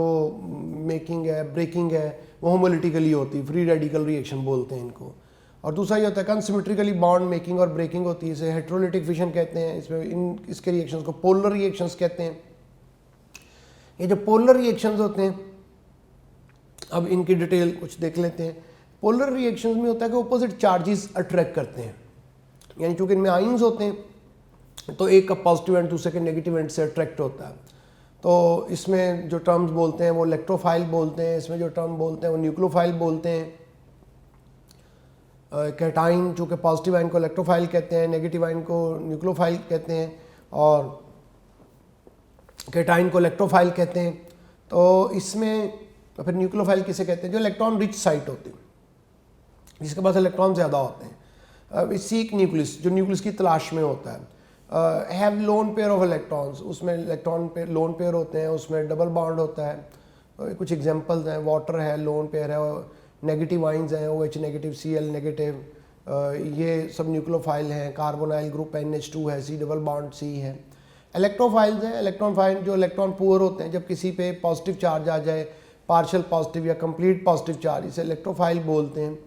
मेकिंग है, ब्रेकिंग है, वो होमोलिटिकली होती है, फ्री रेडिकल रिएक्शन बोलते हैं इनको। और दूसरा ये होता है अनसिमेट्रिकली बॉन्ड मेकिंग और ब्रेकिंग होती है, इसे हेट्रोलिटिक फिशन कहते हैं। इसमें इसके रिएक्शंस को पोलर रिएक्शंस कहते हैं। ये जो पोलर रिएक्शंस होते हैं, अब इनकी डिटेल कुछ देख लेते हैं। पोलर रिएक्शंस में होता है कि ऑपोजिट चार्जेस अट्रैक्ट करते हैं, यानी चूंकि इनमें आइंस होते हैं तो एक का पॉजिटिव एंड दूसरे के नेगेटिव एंड से अट्रैक्ट होता है। तो इसमें जो टर्म्स बोलते हैं वो इलेक्ट्रोफाइल बोलते हैं, इसमें जो टर्म बोलते हैं वो न्यूक्लियोफाइल बोलते हैं। कैटाइन चूँकि पॉजिटिव आयन को इलेक्ट्रोफाइल कहते हैं, नेगेटिव आयन को न्यूक्लियोफाइल कहते हैं, और कैटाइन को इलेक्ट्रोफाइल कहते हैं। तो इसमें तो फिर न्यूक्लियोफाइल किसे कहते हैं? जो इलेक्ट्रॉन रिच साइट होती है, जिसके पास इलेक्ट्रॉन ज़्यादा होते हैं। सीक न्यूक्लियस, जो न्यूक्लियस की तलाश में होता है। Have lone pair of electrons, उसमें इलेक्ट्रॉन पे लोन पेयर होते हैं, उसमें डबल बॉन्ड होता है। कुछ एग्जांपल्स हैं, वाटर है, लोन पेयर है, नेगेटिव आइंस हैं, OH नेगेटिव, Cl नेगेटिव, ये सब न्यूक्लियोफाइल हैं। कार्बोनाइल ग्रुप NH2 है, C डबल बॉन्ड C है। इलेक्ट्रोफाइल्स हैं, इलेक्ट्रॉनफाइल जो इलेक्ट्रॉन पुअर होते हैं, जब किसी पे पॉजिटिव चार्ज आ जाए, पार्शियल पॉजिटिव या कंप्लीट पॉजिटिव चार्ज, इसे इलेक्ट्रोफाइल बोलते हैं।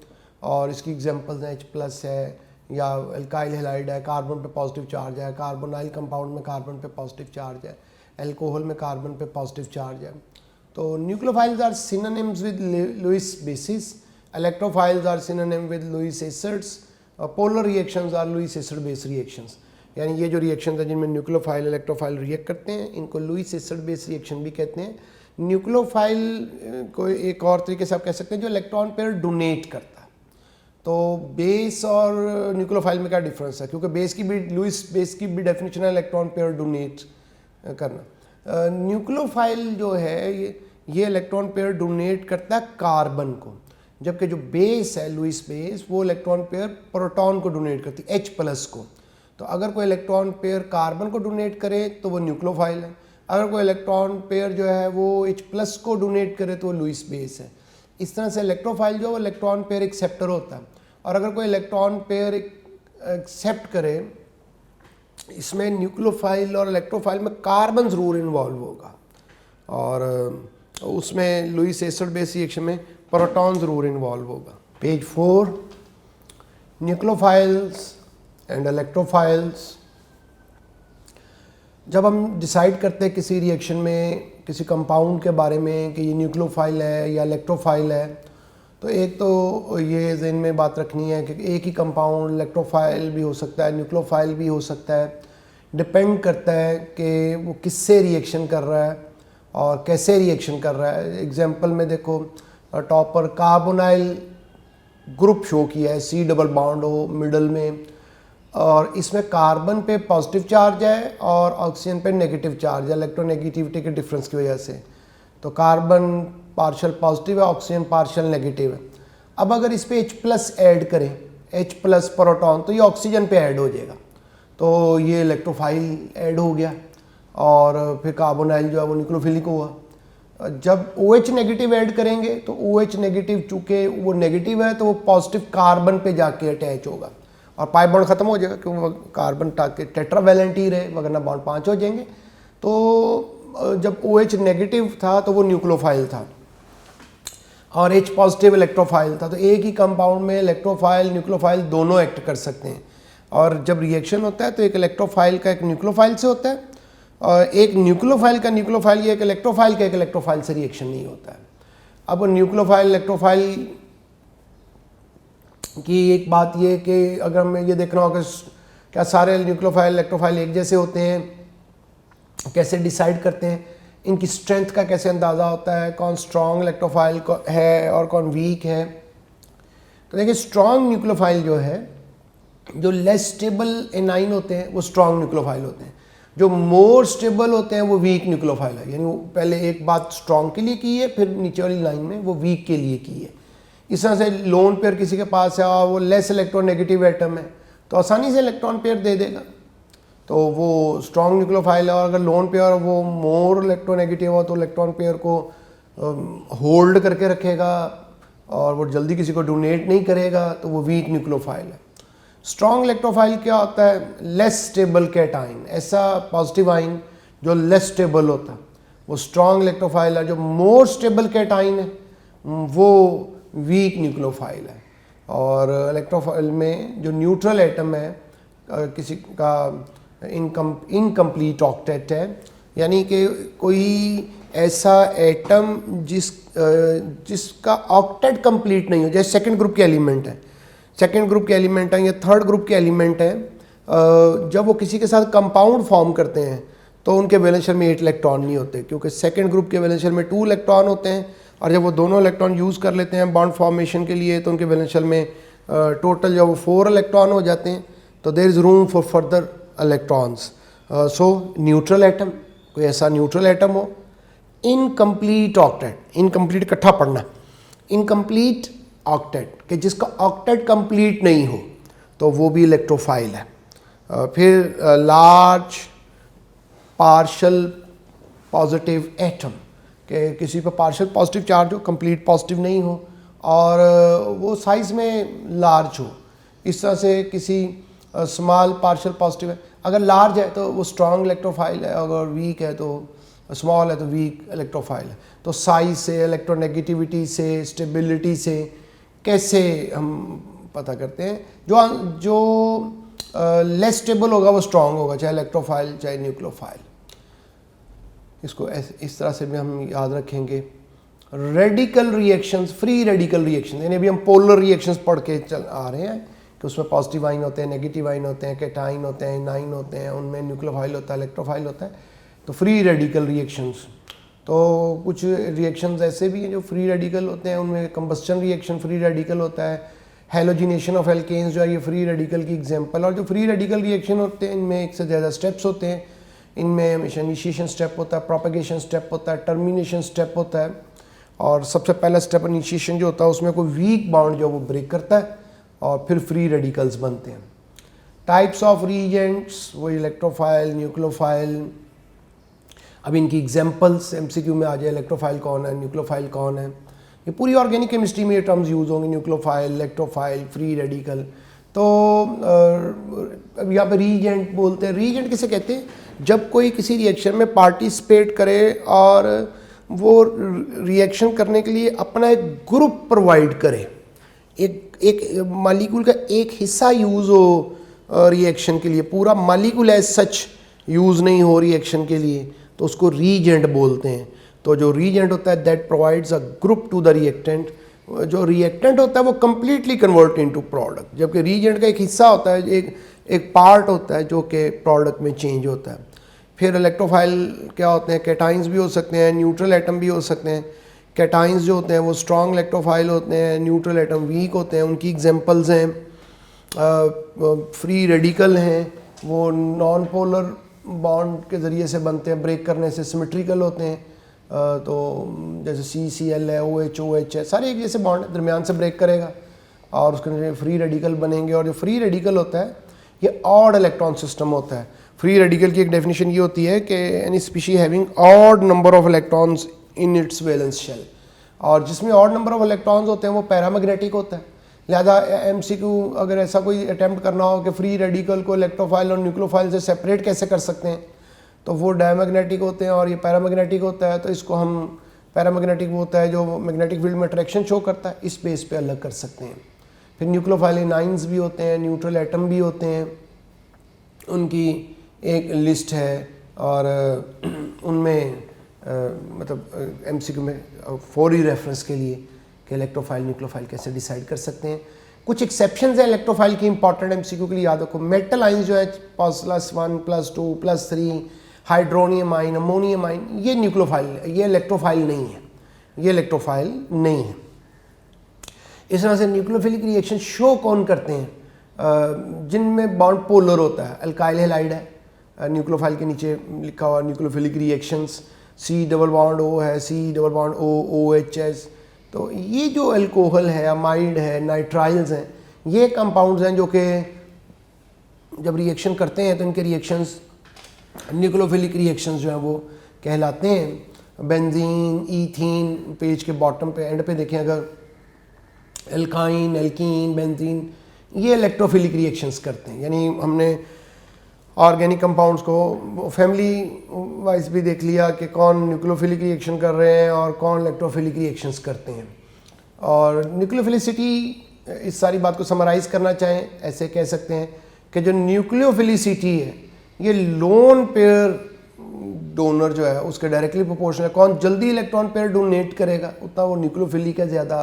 और इसकी एग्जांपल्स हैं H+ है, या अल्काइल हैलाइड है, कार्बन पे पॉजिटिव चार्ज है, कार्बोनाइल कंपाउंड में कार्बन पे पॉजिटिव चार्ज है, अल्कोहल में कार्बन पे पॉजिटिव चार्ज है। तो nucleophiles are synonyms with Lewis bases, electrophiles are synonym with Lewis acids, polar reactions are Lewis acid base reactions. यानी ये जो रिएक्शंस हैं जिनमें न्यूक्लियोफाइल इलेक्ट्रोफाइल रिएक्ट करते हैं, इनको लुईस एसिड बेस रिएक्शन भी कहते हैं। न्यूक्लियोफाइल को एक और तरीके से आप कह सकते हैं जो इलेक्ट्रॉन पेयर डोनेट करता है। तो बेस और न्यूक्लियोफाइल में क्या डिफरेंस है? क्योंकि बेस की भी, लुईस बेस की भी डेफिनेशन है इलेक्ट्रॉन पेयर डोनेट करना। न्यूक्लियोफाइल जो है ये इलेक्ट्रॉन पेयर डोनेट करता है कार्बन को, जबकि जो बेस है लुईस बेस, वो इलेक्ट्रॉन पेयर प्रोटॉन को डोनेट करती है, H+ को। तो अगर कोई इलेक्ट्रॉन पेयर कार्बन को डोनेट करे तो वो न्यूक्लियोफाइल है, अगर कोई इलेक्ट्रॉन पेयर जो है वो H+ को डोनेट करे तो वो लुईस बेस है। इस तरह से इलेक्ट्रोफाइल जो है वो इलेक्ट्रॉन पेयर एक्सेप्टर होता है। और अगर कोई इलेक्ट्रॉन पेयर एक्सेप्ट करे, इसमें न्यूक्लियोफाइल और इलेक्ट्रोफाइल में कार्बन ज़रूर इन्वॉल्व होगा, और उसमें लुईस एसिड बेस रिएक्शन में प्रोटॉन ज़रूर इन्वॉल्व होगा। Page 4, nucleophiles and electrophiles. जब हम डिसाइड करते हैं किसी रिएक्शन में किसी कंपाउंड के बारे में कि ये न्यूक्लियोफाइल है या इलेक्ट्रोफाइल है, तो एक तो ये ज़हन में बात रखनी है कि एक ही कंपाउंड इलेक्ट्रोफाइल भी हो सकता है, न्यूक्लियोफाइल भी हो सकता है। डिपेंड करता है कि वो किससे रिएक्शन कर रहा है और कैसे रिएक्शन कर रहा है। एग्जांपल में देखो, टॉप पर कार्बोनाइल ग्रुप शो किया है, C डबल बॉन्ड हो मिडल में, और इसमें कार्बन पे पॉजिटिव चार्ज है और ऑक्सीजन पे नेगेटिव चार्ज है इलेक्ट्रोनेगेटिविटी के डिफरेंस की वजह से। तो कार्बन पार्शियल पॉजिटिव है, ऑक्सीजन पार्शियल नेगेटिव है। अब अगर इस पे H+ ऐड करें, H+ प्रोटॉन, तो ये ऑक्सीजन पे ऐड हो जाएगा, तो ये इलेक्ट्रोफाइल ऐड हो गया, और फिर कार्बोनाइल जो है वो न्यूक्लियोफिलिक हुआ। जब OH नेगेटिव ऐड करेंगे तो OH नेगेटिव चूँकि वो नेगेटिव है तो वो पॉजिटिव कार्बन पे जाके अटैच होगा और पाई बॉन्ड ख़त्म हो जाएगा, क्योंकि कार्बन ताकि टेट्रावैलेंट ही रहे, वरना बॉन्ड 5 हो जाएंगे। तो जब OH नेगेटिव था तो वो न्यूक्लियोफाइल था और H पॉजिटिव इलेक्ट्रोफाइल था। तो एक ही कंपाउंड में इलेक्ट्रोफाइल न्यूक्लियोफाइल दोनों एक्ट कर सकते हैं। और जब रिएक्शन होता है तो एक इलेक्ट्रोफाइल का एक न्यूक्लियोफाइल से होता है, और एक न्यूक्लियोफाइल का न्यूक्लियोफाइल, ये एक इलेक्ट्रोफाइल का एक इलेक्ट्रोफाइल से रिएक्शन नहीं होता है। अब न्यूक्लियोफाइल इलेक्ट्रोफाइल कि एक बात ये कि अगर हमें ये देखना होगा क्या सारे न्यूक्लियोफाइल इलेक्ट्रोफाइल एक जैसे होते हैं, कैसे डिसाइड करते हैं, इनकी स्ट्रेंथ का कैसे अंदाज़ा होता है, कौन स्ट्रॉन्ग इलेक्ट्रोफाइल है और कौन वीक है। तो देखिए स्ट्रॉन्ग न्यूक्लियोफाइल जो है, जो लेस स्टेबल एनाइन होते हैं वो स्ट्रॉन्ग न्यूक्लियोफाइल होते हैं, जो मोर स्टेबल होते हैं वो वीक न्यूक्लियोफाइल है। यानी वो पहले एक बात स्ट्रॉन्ग के लिए की है, फिर नीचे वाली लाइन में वो वीक के लिए की है। इस तरह से लोन पेयर किसी के पास है और वो लेस इलेक्ट्रोनेगेटिव एटम है तो आसानी से इलेक्ट्रॉन पेयर दे देगा, तो वो स्ट्रॉन्ग न्यूक्लियोफाइल है। और अगर लोन पेयर वो मोर इलेक्ट्रोनेगेटिव हो तो इलेक्ट्रॉन पेयर को होल्ड करके रखेगा और वो जल्दी किसी को डोनेट नहीं करेगा, तो वो वीक न्यूक्लियोफाइल है। स्ट्रॉन्ग इलेक्ट्रोफाइल क्या होता है, लेस स्टेबल कैटाइन, ऐसा पॉजिटिव आइन जो लेस स्टेबल होता है वो स्ट्रॉन्ग इलेक्ट्रोफाइल है। जो मोर स्टेबल कैटाइन है वो वीक न्यूक्लियोफाइल है। और इलेक्ट्रोफाइल में जो न्यूट्रल एटम है किसी का इनकम्प्लीट ऑक्टेट है, यानी कि कोई ऐसा एटम जिसका ऑक्टेट कंप्लीट नहीं हो, जैसे सेकंड ग्रुप के एलिमेंट है, सेकंड ग्रुप के एलिमेंट हैं या थर्ड ग्रुप के एलिमेंट हैं, जब वो किसी के साथ कंपाउंड फॉर्म करते हैं तो उनके वैलेंस शेल में 8 इलेक्ट्रॉन नहीं होते, क्योंकि सेकंड ग्रुप के वैलेंस शेल में 2 इलेक्ट्रॉन होते हैं। और जब वो दोनों इलेक्ट्रॉन यूज़ कर लेते हैं बॉन्ड फॉर्मेशन के लिए तो उनके वैलेंस शेल में टोटल जब वो 4 इलेक्ट्रॉन हो जाते हैं तो there is room for further electrons. So neutral atom, कोई ऐसा न्यूट्रल एटम हो, इनकम्प्लीट ऑक्टेट, इनकम्प्लीट इकट्ठा पढ़ना, इनकम्प्लीट ऑक्टेट कि जिसका ऑक्टेट कंप्लीट नहीं हो तो वो भी इलेक्ट्रोफाइल है। फिर लार्ज पार्शल पॉजिटिव एटम कि किसी पर पार्शल पॉजिटिव चार्ज हो, कंप्लीट पॉजिटिव नहीं हो और वो साइज़ में लार्ज हो। इस तरह से किसी स्मॉल पार्शल पॉजिटिव है, अगर लार्ज है तो वो स्ट्रॉन्ग इलेक्ट्रोफाइल है, अगर वीक है तो स्मॉल है तो वीक इलेक्ट्रोफाइल है। तो साइज से, इलेक्ट्रोनेगेटिविटी से, स्टेबिलिटी से कैसे हम पता करते हैं, जो लेस स्टेबल होगा वो स्ट्रॉन्ग होगा, चाहे इलेक्ट्रोफाइल चाहे न्यूक्लियोफाइल। इसको इस तरह से भी हम याद रखेंगे। Radical reactions, free radical reaction, यानी अभी हम पोलर रिएक्शंस पढ़ के चल आ रहे हैं कि उसमें पॉजिटिव आइन होते हैं, नेगेटिव आइन होते हैं, कैटाइन होते हैं, एनाइन होते हैं, उनमें न्यूक्लियोफाइल होता है, इलेक्ट्रोफाइल होता है। तो फ्री रेडिकल रिएक्शंस, तो कुछ रिएक्शंस ऐसे भी हैं जो फ्री रेडिकल होते हैं, उनमें कंबस्टन रिएक्शन फ्री रेडिकल होता है, हैलोजिनेशन ऑफ एल्केन्स जो है ये फ्री रेडिकल की एग्जांपल। और जो फ्री रेडिकल रिएक्शन होते हैं इनमें एक से ज़्यादा स्टेप्स होते हैं, इनमें हमेशा इनिशिएशन स्टेप होता है, प्रोपेगेशन स्टेप होता है, टर्मिनेशन स्टेप होता है। और सबसे पहला स्टेप इनिशिएशन जो होता है उसमें कोई वीक बाउंड जो वो ब्रेक करता है और फिर फ्री रेडिकल्स बनते हैं। टाइप्स ऑफ रिएजेंट्स, वो इलेक्ट्रोफाइल, न्यूक्लियोफाइल, अब इनकी एग्जांपल्स एमसीक्यू में आ जाए, इलेक्ट्रोफाइल कौन है, न्यूक्लियोफाइल कौन है, ये पूरी ऑर्गेनिक केमिस्ट्री में ये टर्म्स यूज़ होंगे, न्यूक्लियोफाइल, इलेक्ट्रोफाइल, फ्री रेडिकल। तो अब यहाँ पे रीजेंट बोलते हैं। रीजेंट किसे कहते हैं, जब कोई किसी रिएक्शन में पार्टिसिपेट करे और वो रिएक्शन करने के लिए अपना एक ग्रुप प्रोवाइड करे, एक मालिक्यूल का एक हिस्सा यूज़ हो रिएक्शन के लिए, पूरा मालिक्यूल एज सच यूज़ नहीं हो रिएक्शन के लिए, तो उसको रीजेंट बोलते हैं। तो जो रीजेंट होता है that provides a group to the reactant, जो रिएक्टेंट होता है वो कम्प्लीटली कन्वर्ट इनटू प्रोडक्ट, जबकि रीजेंट का एक हिस्सा होता है, एक पार्ट होता है जो कि प्रोडक्ट में चेंज होता है। फिर इलेक्ट्रोफाइल क्या होते हैं, कैटाइंस भी हो सकते हैं, न्यूट्रल एटम भी हो सकते हैं। कैटाइंस जो होते हैं वो स्ट्रॉन्ग इलेक्ट्रोफाइल होते हैं, न्यूट्रल एटम वीक होते हैं। उनकी एग्जांपल्स हैं फ्री रेडिकल हैं, वो नॉन पोलर बॉन्ड के ज़रिए से बनते हैं, ब्रेक करने से सिमेट्रिकल होते हैं। तो जैसे CCl है, OH है, सारे एक जैसे बॉन्ड दरमियान से ब्रेक करेगा और उसके फ्री रेडिकल बनेंगे। और जो फ्री रेडिकल होता है ये ऑड इलेक्ट्रॉन सिस्टम होता है। फ्री रेडिकल की एक डेफिनेशन ये होती है कि any species having odd number of electrons in its valence shell, और जिसमें ऑड नंबर ऑफ इलेक्ट्रॉन्स होते हैं वो पैरामैग्नेटिक होता है। लिहाजा MCQ अगर ऐसा कोई अटैम्प्ट करना हो कि फ्री रेडिकल को इलेक्ट्रोफाइल और न्यूक्लियोफाइल से सेपरेट कैसे कर सकते हैं, तो वो डायमैग्नेटिक होते हैं और ये पैरामैग्नेटिक होता है। तो इसको हम पैरामैग्नेटिक होता है जो मैग्नेटिक फील्ड में अट्रैक्शन शो करता है, इस बेस पे अलग कर सकते हैं। फिर न्यूक्लियोफाइल एनाइंस भी होते हैं, न्यूट्रल एटम भी होते हैं, उनकी एक लिस्ट है। और उनमें मतलब MCQ में फौरी रेफरेंस के लिए कि इलेक्ट्रोफाइल न्यूक्लियोफाइल कैसे डिसाइड कर सकते हैं। कुछ एक्सेप्शंस हैं इलेक्ट्रोफाइल की इंपॉर्टेंट एमसीक्यू के लिए याद रखो। मेटल आइंस जो है +1 +2 +3, हाइड्रोनियम आइन, अमोनियम आइन, ये न्यूक्लियोफाइल है, ये इलेक्ट्रोफाइल नहीं है, ये इलेक्ट्रोफाइल नहीं है। इस तरह से न्यूक्लियोफिलिक रिएक्शन शो कौन करते हैं? जिनमें बॉन्ड पोलर होता है। अल्काइल हैलाइड है, न्यूक्लियोफाइल के नीचे लिखा हुआ nucleophilic reactions, C double bond O है, C double bond O, OHS। तो ये जो अल्कोहल है, अमाइड है, नाइट्राइल्स हैं, ये कंपाउंड्स हैं जो कि जब रिएक्शन करते हैं तो इनके रिएक्शंस न्यूक्लियोफिलिक रिएक्शंस जो हैं वो कहलाते हैं। बेंजीन, ईथीन, पेज के बॉटम पे एंड पे देखें अगर, एल्काइन, एल्कीन, बेंजीन, ये इलेक्ट्रोफिलिक रिएक्शंस करते हैं। यानी हमने ऑर्गेनिक कंपाउंड्स को फैमिली वाइज भी देख लिया कि कौन न्यूक्लियोफिलिक रिएक्शन कर रहे हैं और कौन इलेक्ट्रोफिलिक रिएक्शंस करते हैं। और न्यूक्लियोफिलिसिटी, इस सारी बात को समराइज़ करना चाहें ऐसे कह सकते हैं कि जो न्यूक्लियोफिलिसिटी है ये लोन पेयर डोनर जो है उसके डायरेक्टली प्रोपोर्शनल है। कौन जल्दी इलेक्ट्रॉन पेयर डोनेट करेगा उतना वो न्यूक्लियोफिलिक है ज़्यादा,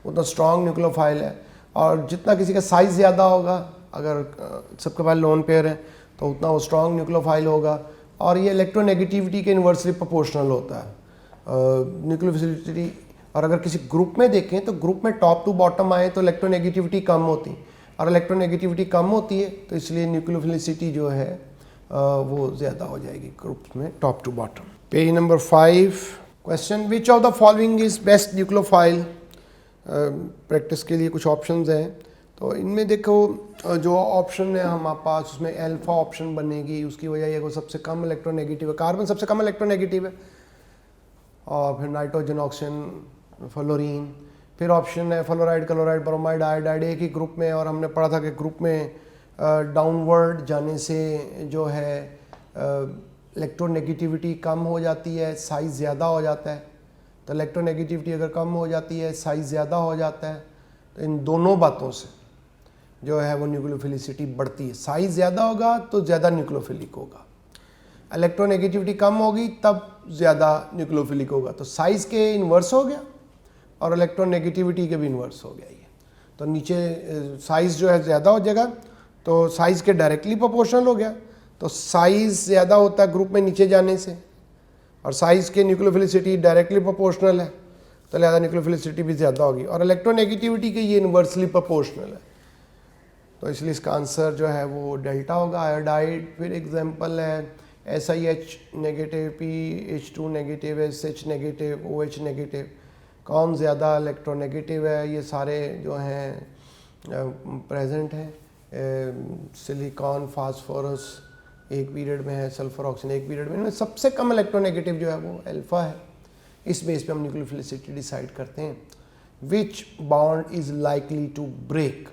उतना स्ट्रॉन्ग न्यूक्लियोफाइल है। और जितना किसी का साइज़ ज़्यादा होगा, अगर सबके पास लोन पेयर है तो उतना वो स्ट्रॉन्ग न्यूक्लियोफाइल होगा। और ये इलेक्ट्रोनेगेटिविटी के इन्वर्सली प्रोपोर्शनल होता है न्यूक्लियोफिलिसिटी। और अगर किसी ग्रुप में देखें तो ग्रुप में टॉप टू बॉटम आए तो इलेक्ट्रोनेगेटिविटी कम होती, और इलेक्ट्रोनेगेटिविटी कम होती है तो इसलिए न्यूक्लियोफिलिसिटी जो है वो ज़्यादा हो जाएगी ग्रुप्स में top to bottom. Page number 5, question, which of the following is best nucleophile. Practice के लिए कुछ ऑप्शंस हैं, तो इनमें देखो जो ऑप्शन है हमारे पास उसमें अल्फा ऑप्शन बनेगी। उसकी वजह यह वो सबसे कम इलेक्ट्रोनेगेटिव है, कार्बन सबसे कम इलेक्ट्रोनेगेटिव है। और फिर नाइट्रोजन, ऑक्सीजन, फ्लोरीन। फिर ऑप्शन है फ्लोराइड, क्लोराइड, ब्रोमाइड, आयोडाइड, एक ही ग्रुप में। और हमने पढ़ा था कि ग्रुप में डाउनवर्ड जाने से जो है इलेक्ट्रोनेगेटिविटी कम हो जाती है, साइज़ ज़्यादा हो जाता है। तो इलेक्ट्रोनेगेटिविटी अगर कम हो जाती है, साइज़ ज़्यादा हो जाता है, तो इन दोनों बातों से जो है वो न्यूक्लियोफिलिसिटी बढ़ती है। साइज़ ज़्यादा होगा तो ज़्यादा न्यूक्लियोफिलिक होगा, इलेक्ट्रोनेगेटिविटी कम होगी तब ज़्यादा न्यूक्लियोफिलिक होगा। तो साइज़ के इन्वर्स हो गया और इलेक्ट्रोनेगेटिविटी के भी इन्वर्स हो गया ये। तो नीचे साइज़ जो है ज़्यादा हो जाएगा तो साइज़ के डायरेक्टली प्रोपोर्शनल हो गया। तो साइज़ ज़्यादा होता है ग्रुप में नीचे जाने से, और साइज़ के न्यूक्लियोफिलिसिटी डायरेक्टली प्रोपोर्शनल है तो लिहाजा न्यूक्लियोफिलिसिटी भी ज़्यादा होगी। और इलेक्ट्रोनेगेटिविटी के ये इन्वर्सली प्रोपोर्शनल है, तो इसलिए इसका आंसर जो है वो डेल्टा होगा, आयोडाइड। फिर एग्जांपल है SiH negative, PH2 negative, SH negative, OH negative. कौन ज़्यादा इलेक्ट्रोनेगेटिव है? ये सारे जो हैं प्रेजेंट हैं। सिलिकॉन, फास्फोरस एक पीरियड में है, सल्फर ऑक्सीजन एक पीरियड में। सबसे कम इलेक्ट्रोनेगेटिव जो है वो अल्फा है। इस बेस पे हम न्यूक्लियोफिलिसिटी डिसाइड करते हैं। Which bond is likely to break.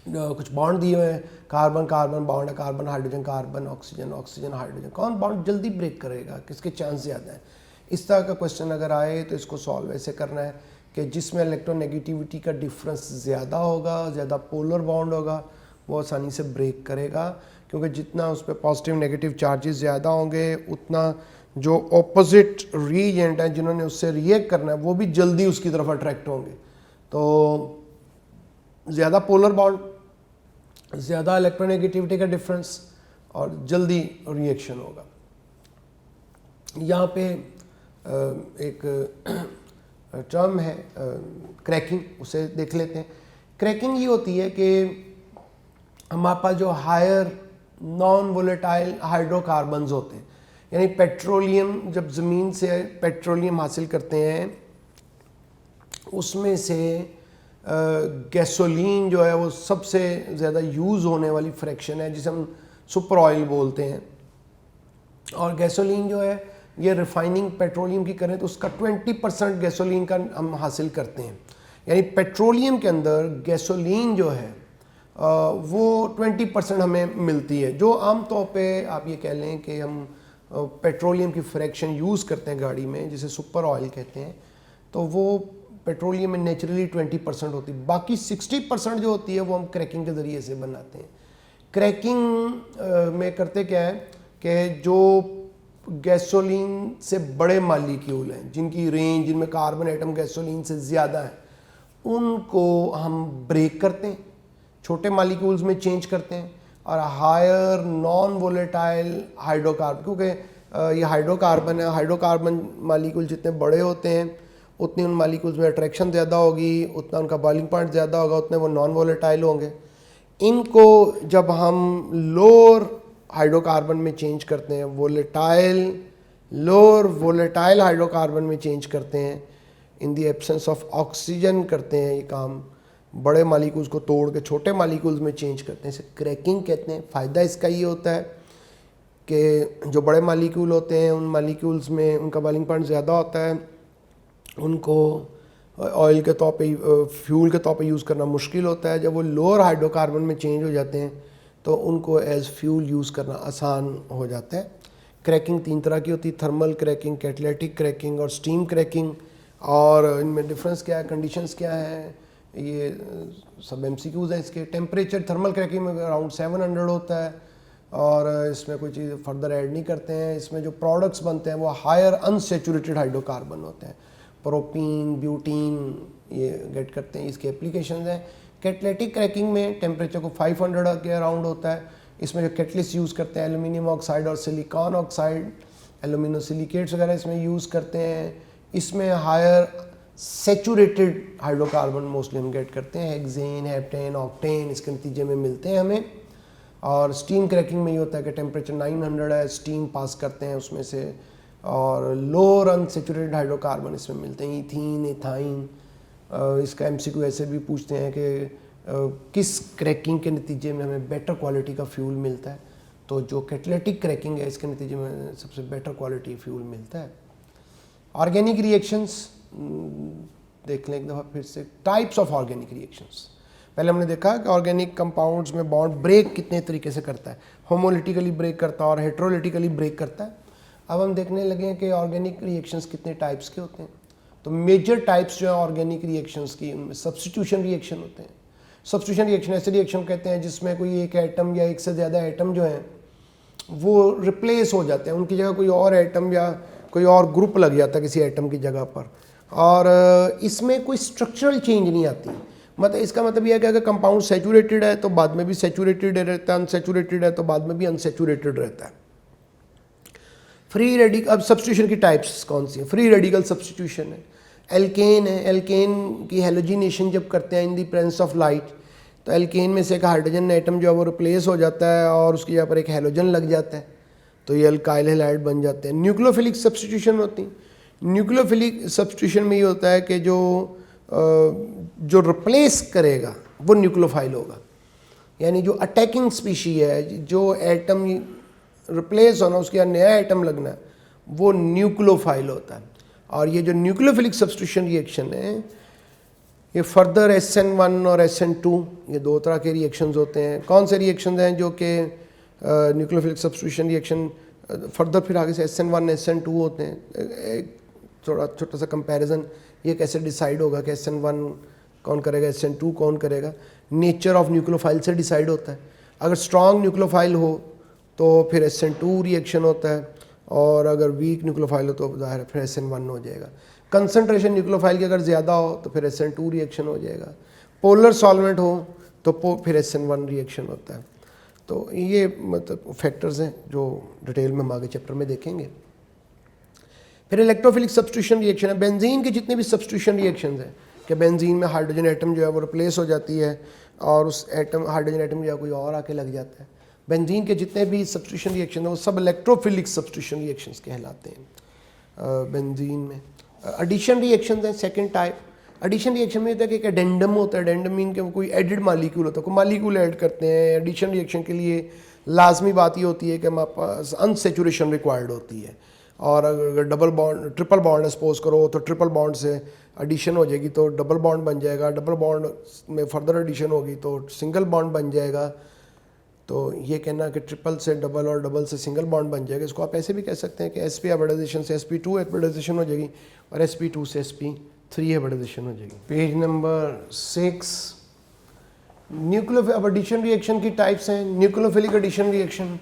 कुछ बॉन्ड दिए हुए हैं, कार्बन कार्बन बॉन्ड है, carbon hydrogen carbon, oxygen oxygen hydrogen. कौन बॉन्ड जल्दी ब्रेक करेगा, किसके चांस ज़्यादा है? इस तरह का क्वेश्चन अगर आए तो इसको सॉल्व ऐसे करना है कि जिसमें इलेक्ट्रोनेगेटिविटी का डिफरेंस ज़्यादा होगा, ज़्यादा पोलर बॉन्ड होगा, वो आसानी से ब्रेक करेगा। क्योंकि जितना उस पर पॉजिटिव नेगेटिव चार्जेस ज़्यादा होंगे उतना जो ऑपोजिट रीएजेंट हैं जिन्होंने उससे रिएक्ट करना है वो भी जल्दी उसकी तरफ अट्रैक्ट होंगे। तो ज़्यादा पोलर बॉन्ड, ज़्यादा इलेक्ट्रोनेगेटिविटी का डिफरेंस और जल्दी रिएक्शन होगा। यहाँ पे एक टर्म है क्रैकिंग, उसे देख लेते हैं। क्रैकिंग ये होती है कि हमारे पास जो हायर नॉन वोलेटाइल हाइड्रोकार्बन्स होते हैं, यानी पेट्रोलियम, जब ज़मीन से पेट्रोलियम हासिल करते हैं उसमें से गैसोलीन जो है वो सबसे ज़्यादा यूज़ होने वाली फ्रैक्शन है जिसे हम सुपर ऑयल बोलते हैं। और गैसोलीन जो है ये रिफाइनिंग पेट्रोलियम की करें तो उसका 20% गैसोलीन का हम हासिल करते हैं। यानी पेट्रोलियम के अंदर गैसोलीन जो है वो 20% हमें मिलती है। जो आम तौर पे आप ये कह लें कि हम पेट्रोलियम की फ्रैक्शन यूज़ करते हैं गाड़ी में, जिसे सुपर ऑयल कहते हैं, तो वो पेट्रोलियम में नेचुरली 20% होती है। बाकी 60% जो होती है वो हम क्रैकिंग के ज़रिए से बनाते हैं। क्रैकिंग में करते क्या है कि जो गैसोलीन से बड़े मालिक्यूल हैं जिनकी रेंज, जिनमें कार्बन एटम गैसोलीन से ज़्यादा है, उनको हम ब्रेक करते हैं, छोटे मालिक्यूल्स में चेंज करते हैं, और हायर नॉन वोलेटाइल हाइड्रोकार्बन, क्योंकि ये हाइड्रोकार्बन है, हाइड्रोकार्बन मालिक्यूल जितने बड़े होते हैं उतनी उन मालिक्यूल्स में अट्रैक्शन ज़्यादा होगी, उतना उनका बॉइलिंग पॉइंट ज़्यादा होगा, उतने वो नॉन वोलेटाइल होंगे। इनको जब हम लोअर हाइड्रोकार्बन में चेंज करते हैं, लोअर वोलेटाइल हाइड्रोकार्बन में चेंज करते हैं, in the absence of oxygen करते हैं ये काम, बड़े मालिक्यूल्स को तोड़ के छोटे मालिक्यूल्स में चेंज करते हैं, इसे क्रैकिंग कहते हैं। फ़ायदा इसका ये होता है कि जो बड़े मालिक्यूल होते हैं उन मालिक्यूल्स में उनका बॉइलिंग पॉइंट ज़्यादा होता है, उनको ऑयल के तौर पे, फ्यूल के तौर पे यूज़ करना मुश्किल होता है। जब वो लोअर हाइड्रोकार्बन में चेंज हो जाते हैं तो उनको एज फ्यूल यूज़ करना आसान हो जाता है। क्रैकिंग 3 तरह की होती है, थर्मल क्रैकिंग, कैटालिटिक क्रैकिंग और स्टीम क्रैकिंग। और इनमें डिफरेंस क्या है, कंडीशंस क्या है, ये सब MCQs हैं इसके। टेम्परेचर थर्मल क्रैकिंग में अराउंड 700 होता है, और इसमें कोई चीज़ फर्दर ऐड नहीं करते हैं। इसमें जो प्रोडक्ट्स बनते हैं वो हायर अनसेचुरेटेड हाइड्रोकार्बन होते हैं, प्रोपीन, ब्यूटीन, ये गेट करते हैं, इसके एप्लीकेशंस हैं। कैटालिटिक क्रैकिंग में टेम्परेचर को 500 के अराउंड होता है। इसमें जो कैटलिस्ट यूज़ करते हैं एल्यूमिनियम ऑक्साइड और सिलिकॉन ऑक्साइड, एल्यूमिनोसिलिकेट्स वगैरह इसमें यूज़ करते हैं। इसमें हायर सेचुरेटेड हाइड्रोकार्बन मोस्टली हम गेट करते हैं, हेक्सेन, हेप्टेन, ऑक्टेन, इसके नतीजे में मिलते हैं हमें। और स्टीम क्रैकिंग में ये होता है कि टेम्परेचर 900 है, स्टीम पास करते हैं उसमें से, और लोअर अनसेचुरेटेड हाइड्रोकार्बन इसमें मिलते हैं, इथीन, इथाइन। इसका MCQ ऐसे भी पूछते हैं कि किस क्रैकिंग के नतीजे में हमें बेटर क्वालिटी का फ्यूल मिलता है। तो जो कैटालिटिक क्रैकिंग है इसके नतीजे में सबसे बेटर क्वालिटी फ्यूल मिलता है। ऑर्गेनिक रिएक्शंस देख लें एक दफ़ा फिर से। टाइप्स ऑफ ऑर्गेनिक रिएक्शंस, पहले हमने देखा कि ऑर्गेनिक कंपाउंड्स में बॉन्ड ब्रेक कितने तरीके से करता है, होमोलिटिकली ब्रेक करता है और हेट्रोलिटिकली ब्रेक करता है। अब हम देखने लगे हैं कि ऑर्गेनिक रिएक्शंस कितने टाइप्स के होते हैं। तो मेजर टाइप्स जो है ऑर्गेनिक रिएक्शंस की, उनमें सब्स्टिट्यूशन रिएक्शन होते हैं। सब्स्टिट्यूशन रिएक्शन ऐसे रिएक्शन कहते हैं जिसमें कोई एक एटम या एक से ज़्यादा एटम जो है वो रिप्लेस हो जाते हैं, उनकी जगह कोई और एटम या कोई और ग्रुप लग जाता है किसी एटम की जगह पर, और इसमें कोई स्ट्रक्चरल चेंज नहीं आती। मतलब इसका मतलब यह है कि अगर कंपाउंड सेचुरेटेड है तो बाद में भी सेचुरेटेड रहता है, अनसेचुरेटेड है तो बाद में भी अनसेचुरेटेड रहता है। फ्री रेडिकल, अब सब्स्टिट्यूशन की टाइप्स कौन सी है? फ्री रेडिकल सब्स्टिट्यूशन है, एल्केन है। एल्केन की हेलोजिनेशन जब करते हैं in the presence of light, तो एल्केन में से एक हाइड्रोजन एटम जो है वो रिप्लेस हो जाता है और उसकी जगह पर एक हेलोजन लग जाता है, तो ये अल्काइल हैलाइड बन जाते हैं। न्यूक्लियोफिलिक सब्स्टिट्यूशन होती है। न्यूक्लियोफिलिक सब्स्टिट्यूशन में ये होता है कि जो रिप्लेस करेगा वो न्यूक्लियोफाइल होगा, यानी जो अटैकिंग स्पीशी है, जो एटम रिप्लेस होना उसके यहाँ नया एटम लगना, वो न्यूक्लियोफाइल होता है। और ये जो न्यूक्लियोफिलिक सब्स्टिट्यूशन रिएक्शन है ये फर्दर SN1 और SN2, ये 2 तरह के रिएक्शंस होते हैं। कौन से रिएक्शंस हैं जो कि न्यूक्लियोफिलिक सब्स्टिट्यूशन रिएक्शन फर्दर फिर आगे से SN1 SN2 होते हैं। एक थोड़ा छोटा सा कंपैरिजन, ये कैसे डिसाइड होगा कि SN1 कौन करेगा, SN2 कौन करेगा? नेचर ऑफ न्यूक्लियोफाइल से डिसाइड होता है। अगर स्ट्रॉन्ग न्यूक्लियोफाइल हो तो फिर SN2 रिएक्शन होता है, और अगर वीक न्यूक्लियोफाइल हो तो ज़ाहिर है फिर SN1 हो जाएगा। कंसनट्रेशन न्यूक्लियोफाइल की अगर ज़्यादा हो तो फिर SN2 रिएक्शन हो जाएगा। पोलर सॉल्वेंट हो तो फिर SN1 रिएक्शन होता है। तो ये मतलब फैक्टर्स हैं जो डिटेल में हम आगे चैप्टर में देखेंगे। फिर इलेक्ट्रोफिलिक सब्स्टिट्यूशन रिएक्शन है। बेंजीन के जितने भी सब्स्टिट्यूशन रिएक्शंस हैं कि बेंजीन में हाइड्रोजन एटम जो है वो रिप्लेस हो जाती है और उस हाइड्रोजन एटम जो है कोई और आके लग जाता है। बेंजीन के जितने भी सब्स्टिट्यूशन रिएक्शन हैं वो सब इलेक्ट्रोफिलिक सब्स्टिट्यूशन रिएक्शंस कहलाते हैं बेंजीन में। एडिशन रिएक्शन है सेकंड टाइप। एडिशन रिएक्शन में होता है कि एक एडेंडम होता है। एडेंडम मीन के कोई एडिड मालिक्यूल होता है, कोई मालिक्यूल ऐड करते हैं। एडिशन रिएक्शन के लिए लाजमी बात ये होती है कि हमारे पास अनसेचुरेशन रिक्वायर्ड होती है, और अगर double bond triple bond suppose करो तो ट्रिपल बॉन्ड से एडिशन हो जाएगी तो डबल बॉन्ड बन जाएगा, डबल बॉन्ड में फर्दर एडिशन होगी तो सिंगल बॉन्ड बन जाएगा। तो ये कहना कि ट्रिपल से डबल और डबल से सिंगल बॉन्ड बन जाएगा, इसको आप ऐसे भी कह सकते हैं कि sp हाइब्रिडाइजेशन से sp2 हाइब्रिडाइजेशन हो जाएगी और sp2 से sp3 हाइब्रिडाइजेशन हो जाएगी। पेज नंबर 6, न्यूक्लियो अब एडिशन रिएक्शन की टाइप्स हैं। Nucleophilic addition reaction.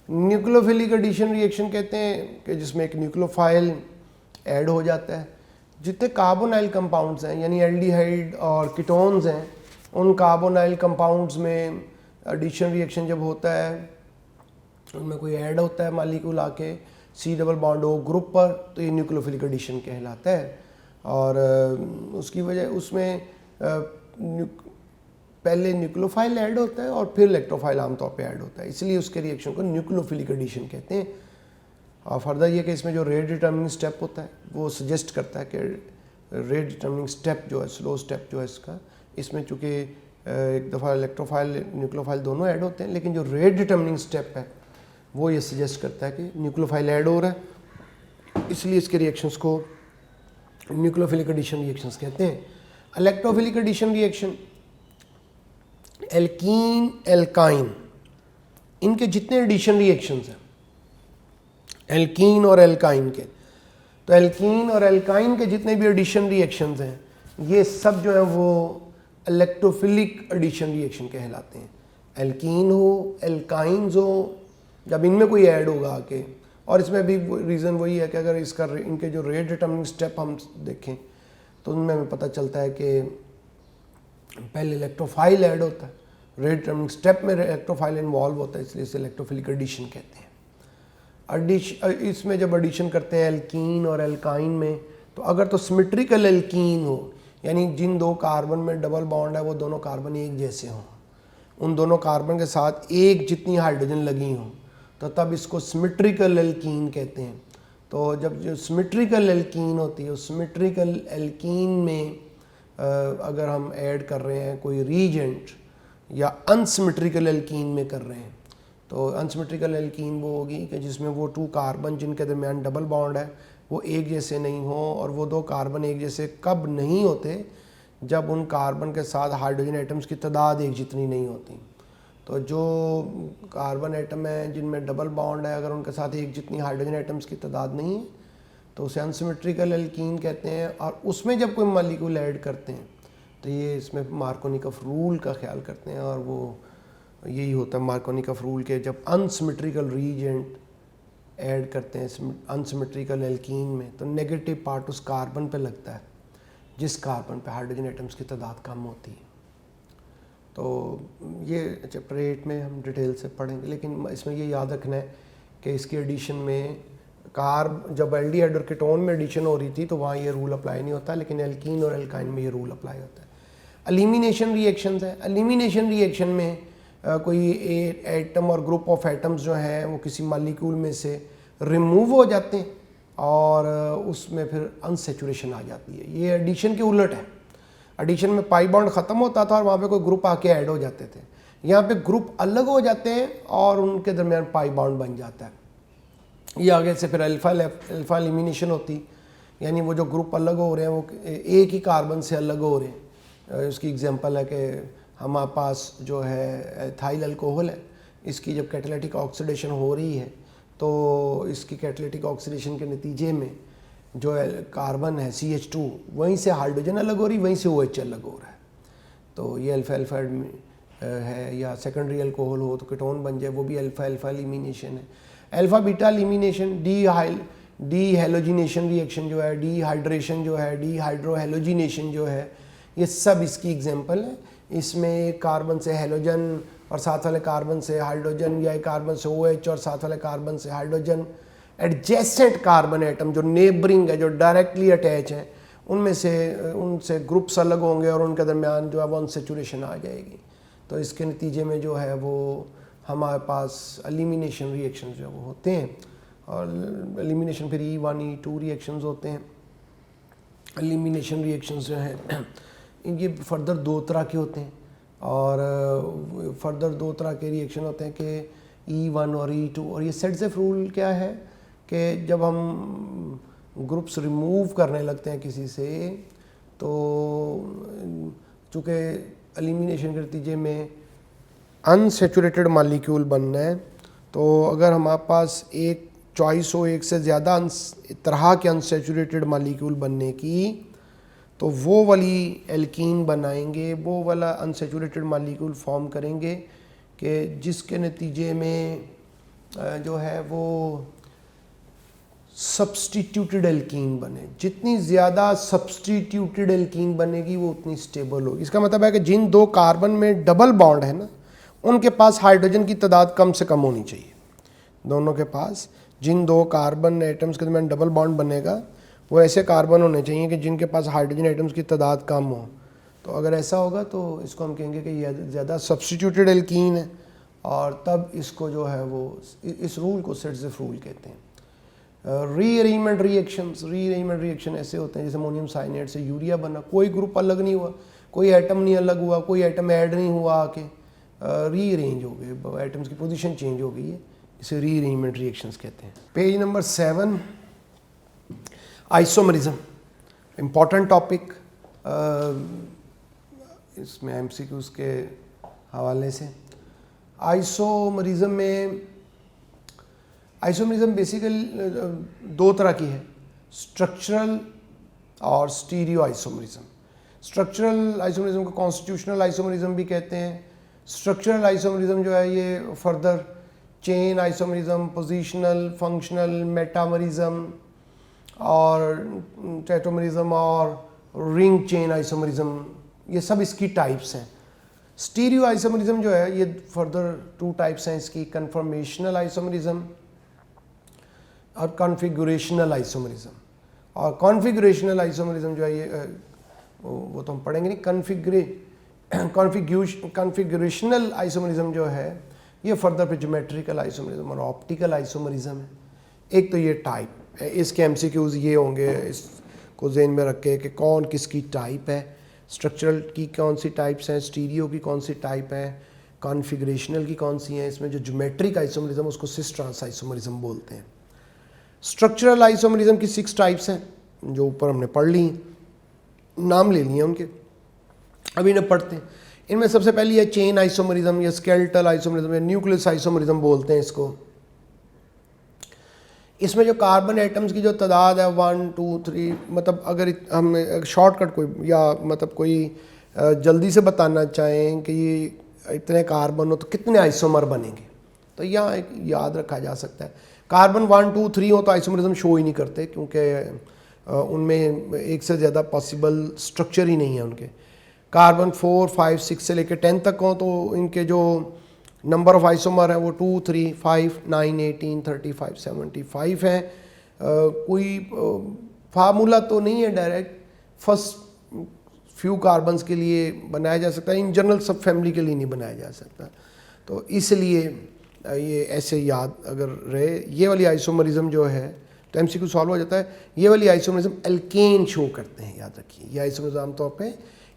Nucleophilic addition reaction कहते हैं कि जिसमें एक न्यूक्लियोफाइल ऐड हो जाता है जितने कार्बोनाइल कंपाउंड्स हैं यानी एल्डिहाइड और कीटोन्स हैं, उन कार्बोनाइल कंपाउंड्स में एडिशन रिएक्शन जब होता है उनमें कोई ऐड होता है मालिक्यूल आके C double bond O group पर, तो ये न्यूक्लियोफिलिक एडिशन कहलाता है। और उसकी वजह उसमें पहले न्यूक्लियोफाइल ऐड होता है और फिर इलेक्ट्रोफाइल आमतौर पे ऐड होता है, इसलिए उसके रिएक्शन को न्यूक्लियोफिलिक एडिशन कहते हैं। और फर्दर ये कि इसमें जो रेट डिटर्मिनिंग स्टेप होता है वो सजेस्ट करता है कि रेट डिटर्मिनिंग स्टेप जो है, स्लो स्टेप जो है इसका, इसमें चूँकि एक दफ़ा इलेक्ट्रोफाइल न्यूक्लियोफाइल दोनों ऐड होते हैं, लेकिन जो रेट डिटर्मिनिंग स्टेप है वो ये सजेस्ट करता है कि न्यूक्लियोफाइल ऐड हो रहा है, इसलिए इसके रिएक्शंस को न्यूक्लियोफिलिक एडिशन रिएक्शंस कहते हैं। Electrophilic addition reaction, alkene alkyne, इनके जितने एडिशन रिएक्शंस हैं एल्कीन और एल्काइन के, तो एल्कीन और एल्काइन के जितने भी एडिशन रिएक्शंस हैं ये सब जो है वो इलेक्ट्रोफिलिक एडिशन रिएक्शन कहलाते हैं। एल्कीन हो, एल्काइंस हो, जब इनमें कोई ऐड होगा आके, और इसमें भी रीज़न वही है कि अगर इसका इनके जो रेट डिटर्मिनिंग स्टेप हम देखें तो उनमें हमें पता चलता है कि पहले इलेक्ट्रोफाइल ऐड होता है, रेट डिटर्मिनिंग स्टेप में इलेक्ट्रोफाइल इन्वॉल्व होता है, इसलिए इसे इलेक्ट्रोफिलिक एडिशन कहते हैं। इसमें जब एडिशन करते हैं एल्कीन और एल्काइन में, तो अगर तो सिमेट्रिकल एल्कीन हो यानी जिन दो कार्बन में डबल बॉन्ड है वो दोनों कार्बन एक जैसे हों, उन दोनों कार्बन के साथ एक जितनी हाइड्रोजन लगी हों, तो तब इसको सिमेट्रिकल एल्कीन कहते हैं। तो जब जो सिमेट्रिकल एल्कीन होती है, उस सिमेट्रिकल एल्कीन में अगर हम ऐड कर रहे हैं कोई रीजेंट या अनसिमेट्रिकल एल्कीन में कर रहे हैं, तो अनसिमेट्रिकल एल्कीन वो होगी कि जिसमें वो 2 कार्बन जिनके दरमियान डबल बॉन्ड है वो एक जैसे नहीं हो, और वो 2 कार्बन एक जैसे कब नहीं होते, जब उन कार्बन के साथ हाइड्रोजन एटम्स की तादाद एक जितनी नहीं होती। तो जो कार्बन एटम है जिनमें डबल बॉन्ड है, अगर उनके साथ एक जितनी हाइड्रोजन एटम्स की तादाद नहीं है तो उसे अनसिमेट्रिकल एल्कीन कहते हैं। और उसमें जब कोई मॉलिक्यूल ऐड करते हैं तो ये इसमें मार्कोनिकॉफ रूल का ख्याल करते हैं, और वो यही होता है मार्कोनिकॉफ रूल के, जब अनसिमेट्रिकल रीजेंट ऐड करते हैं अनसिमेट्रिकल एल्कीन में, तो नेगेटिव पार्ट उस कार्बन पे लगता है जिस कार्बन पे हाइड्रोजन एटम्स की तादाद कम होती है। तो ये चैप्टर 8 में हम डिटेल से पढ़ेंगे, लेकिन इसमें ये याद रखना है कि इसकी एडिशन में जब एल्डिहाइड और कीटोन में एडिशन हो रही थी तो वहाँ ये रूल अप्लाई नहीं होता, लेकिन एल्कीन और एल्काइन में ये रूल अप्लाई होता है। एलिमिनेशन रिएक्शंस है, एलिमिनेशन रिएक्शन में कोई एटम और ग्रुप ऑफ एटम्स जो हैं वो किसी मॉलिक्यूल में से रिमूव हो जाते हैं और उसमें फिर अनसेचुरेशन आ जाती है। ये एडिशन के उलट है। एडिशन में पाई बॉन्ड ख़त्म होता था और वहाँ पे कोई ग्रुप आके ऐड हो जाते थे, यहाँ पे ग्रुप अलग हो जाते हैं और उनके दरमियान पाई बॉन्ड बन जाता है। ये आगे से फिर अल्फा एलिमिनेशन होती, यानी वो जो ग्रुप अलग हो रहे हैं वो एक ही कार्बन से अलग हो रहे हैं। उसकी एग्जांपल है कि हमारे पास जो है एथाइल अल्कोहल है, इसकी जब कैटालिटिक ऑक्सीडेशन हो रही है तो इसकी कैटालिटिक ऑक्सीडेशन के नतीजे में जो कार्बन है CH2 वहीं से हाइड्रोजन अलग हो रही, वहीं से OH अलग हो रहा है। तो ये अल्फा अल्फा है, या सेकेंडरी अल्कोहल हो तो कीटोन बन जाए, वो भी अल्फा अल्फा एलिमिनेशन है। Alpha beta elimination, D halogenation reaction जो है, डीहाइड्रेशन जो है, डीहाइड्रोहेलोजिनेशन जो है, ये सब इसकी एग्जांपल है। इसमें कार्बन से हेलोजन और साथ वाले कार्बन से हाइड्रोजन, या एक कार्बन से OH और साथ वाले कार्बन से हाइड्रोजन, एडजेसेंट कार्बन एटम जो नेबरिंग है, जो डायरेक्टली अटैच हैं, उनसे ग्रुप्स अलग होंगे और उनके दरमियान जो है वो अनसेचुरेशन आ जाएगी। तो इसके नतीजे में जो है वो हमारे पास एलिमिनेशन रिएक्शन जो है वो होते हैं, और एलिमिनेशन फिर E1 E2 रिएक्शंस होते हैं। एलिमिनेशन रिएक्शंस जो हैं ये फर्दर 2 तरह के होते हैं, और फर्दर 2 तरह के रिएक्शन होते हैं कि E1 और E2। और ये सेट्ज़ेफ रूल क्या है कि जब हम ग्रुप्स रिमूव करने लगते हैं किसी से, तो चूँकि एलिमिनेशन के नतीजे में अनसेचुरेटेड मॉलिक्यूल बनना है, तो अगर हमारे पास एक चॉइस हो एक से ज़्यादा तरह के अनसेचुरेटेड मॉलिक्यूल बनने की, तो वो वाली एल्कीन बनाएंगे, वो वाला अनसेचुरेटेड मॉलिक्यूल फॉर्म करेंगे कि जिसके नतीजे में जो है वो सब्सटीट्यूटेड एल्कीन बने। जितनी ज़्यादा सब्सटीट्यूटेड एल्कीन बनेगी वो उतनी स्टेबल होगी। इसका मतलब है कि जिन दो कार्बन में डबल बॉन्ड है ना, उनके पास हाइड्रोजन की तादाद कम से कम होनी चाहिए। दोनों के पास जिन दो कार्बन एटम्स के दरमियान डबल बॉन्ड बनेगा वो ऐसे कार्बन होने चाहिए कि जिनके पास हाइड्रोजन एटम्स की तादाद कम हो। तो अगर ऐसा होगा तो इसको हम कहेंगे कि ये ज़्यादा सब्सटीट्यूटेड एल्कीन है, और तब इसको जो है वो इस रूल को सिट्ज़िफ रूल कहते हैं। रीअरेंजमेंट रिएक्शन ऐसे होते हैं जैसे अमोनियम साइनाइड से यूरिया बना, कोई ग्रुप अलग नहीं हुआ, कोई एटम नहीं अलग हुआ, कोई एटम ऐड नहीं हुआ, आके रीअरेंज हो गए, एटम्स की पोजीशन चेंज हो गई है, इसे रीअरेंजमेंट रिएक्शंस कहते हैं। Page number 7, isomerism, important topic. इसमें एमसीक्यूज़ के हवाले से आइसोमरिज्म बेसिकली दो तरह की है, स्ट्रक्चरल और स्टीरियो आइसोमरिज्म। स्ट्रक्चरल आइसोमरिज्म को कॉन्स्टिट्यूशनल आइसोमरिज्म भी कहते हैं। स्ट्रक्चरल आइसोमरिज्म जो है ये further chain isomerism, positional, functional, metamerism और टेट्रामरिज्म और रिंग चेन आइसोमरिज्म, ये सब इसकी टाइप्स हैं। स्टीरियो आइसोमरिज्म जो है ये फर्दर 2 टाइप्स हैं इसकी, कन्फर्मेशनल आइसोमरिज्म और कॉन्फ़िगरेशनल आइसोमरिज्म। और कॉन्फ़िगरेशनल आइसोमरिज्म जो है ये वो तो हम पढ़ेंगे नहीं। कॉन्फ़िगरेशनल आइसोमरिज्म जो है ये फर्दर पे ज्योमेट्रिकल आइसोमरिज्म और ऑप्टिकल आइसोमरिज्म है। एक तो ये टाइप है, इसके एमसीक्यूज़ ये होंगे, इसको ज़हन में रख के कि कौन किसकी टाइप है, स्ट्रक्चरल की कौन सी टाइप्स हैं, स्टीरियो की कौन सी टाइप है, कॉन्फ़िगरेशनल की कौन सी हैं। इसमें जो ज्योमेट्रिक आइसोमरिज्म उसको सिस ट्रांस आइसोमरिज्म बोलते हैं। स्ट्रक्चरल आइसोमरिज्म की 6 टाइप्स हैं जो ऊपर हमने पढ़ ली, नाम ले लिए उनके, अभी न पढ़ते हैं। इनमें सबसे पहली है चेन आइसोमरिज्म या स्केलेटल आइसोमरिज्म या न्यूक्लियस आइसोमरिज्म बोलते हैं इसको। इसमें जो कार्बन एटम्स की जो तादाद है 1 2 3, मतलब अगर हम शॉर्टकट कोई या मतलब कोई जल्दी से बताना चाहें कि ये इतने कार्बन हो तो कितने आइसोमर बनेंगे, तो यहाँ एक याद रखा जा सकता है। कार्बन 1 2 3 हो तो आइसोमरिज्म शो ही नहीं करते, क्योंकि उनमें एक से ज़्यादा पॉसिबल स्ट्रक्चर ही नहीं है उनके। कार्बन 4 5 6 से लेकर 10 तक हो तो इनके जो नंबर ऑफ आइसोमर है वो 2 3 5 9 18 35 75 है। कोई फार्मूला तो नहीं है डायरेक्ट, फर्स्ट फ्यू कार्बन्स के लिए बनाया जा सकता है, इन जनरल सब फैमिली के लिए नहीं बनाया जा सकता। तो इसलिए ये ऐसे याद अगर रहे, ये वाली आइसोमरिज्म जो है तो एमसीक्यू सॉल्व हो जाता है। ये वाली आइसोमरिज्म एल्केन शो करते हैं, याद रखिए। ये आइसोमरिज्म आमतौर पे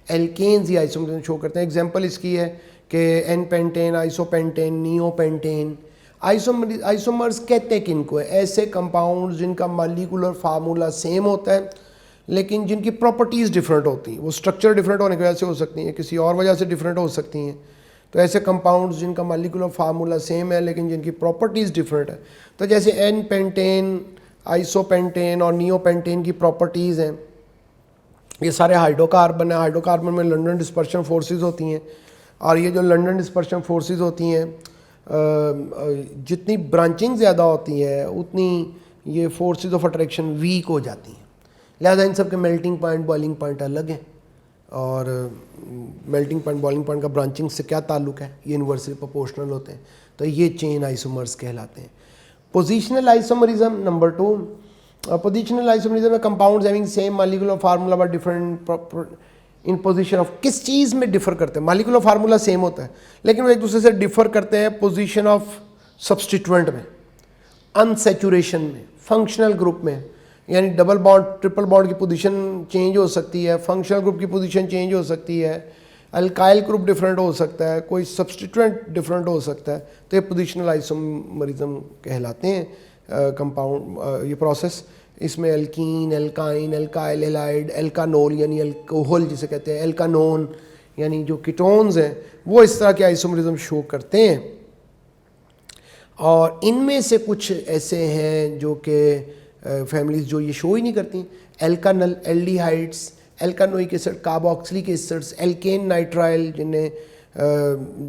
एल्केन्स ही आइसोमरिज्म शो करते हैं। एग्जांपल इसकी है कि n pentane, isopentane, neopentane. Isomers कहते हैं किनको है? ऐसे कंपाउंड्स जिनका मॉलिक्यूलर फार्मूला सेम होता है लेकिन जिनकी प्रॉपर्टीज़ डिफरेंट होती हैं। वो स्ट्रक्चर डिफरेंट होने की वजह से हो सकती हैं, किसी और वजह से डिफरेंट हो सकती हैं। तो ऐसे कंपाउंड्स जिनका मॉलिक्यूलर फार्मूला सेम है लेकिन जिनकी प्रॉपर्टीज़ डिफरेंट है, तो जैसे एन पेंटेन, आइसोपेंटेन और नियोपेंटेन की प्रॉपर्टीज़ हैं। ये सारे हाइड्रोकार्बन है। हाइड्रोकार्बन में लंडन डिस्पर्शन फोर्सेस होती हैं, और ये जो लंडन डिस्पर्शन फोर्सेस होती हैं, जितनी ब्रांचिंग ज़्यादा होती है उतनी ये फोर्सेस ऑफ अट्रैक्शन वीक हो जाती हैं। लिहाजा इन सब के मेल्टिंग पॉइंट, बॉइलिंग पॉइंट अलग हैं। और मेल्टिंग पॉइंट, बॉइलिंग पॉइंट का ब्रांचिंग से क्या ताल्लुक है? ये इन्वर्सली प्रोपोर्शनल होते हैं। तो ये चेन आइसोमर्स कहलाते हैं। Positional isomerism number 2। Positional isomerism में compounds having same molecular formula but different in position of, किस चीज़ में डिफर करते हैं? मॉलिक्यूलर फार्मूला सेम होता है लेकिन वो एक दूसरे से डिफर करते हैं पोजीशन ऑफ सब्स्टिट्यूएंट में, अनसैचुरेशन में, फंक्शनल ग्रुप में। यानी डबल बॉन्ड, ट्रिपल बॉन्ड की पोजीशन चेंज हो सकती है, फंक्शनल ग्रुप की पोजीशन चेंज हो सकती है, अल्काइल ग्रुप डिफरेंट हो सकता है, कोई सब्स्टिट्यूएंट डिफरेंट हो सकता है। तो ये पोजिशनल आइसोमरिज्म कहलाते हैं कंपाउंड ये प्रोसेस। इसमें एल्कीन, एल्काइन, एल्काइल हैलाइड, एल्कानोल यानी अल्कोहल जिसे कहते हैं, एल्कानोन यानी जो कीटोन्स हैं, वो इस तरह के आइसोमरिज्म शो करते हैं। और इनमें से कुछ ऐसे हैं जो कि फैमिलीज जो ये शो ही नहीं करती। Alkanal, aldehydes, alkanoic acid, carboxylic acids, alkane nitrile, जिन्हें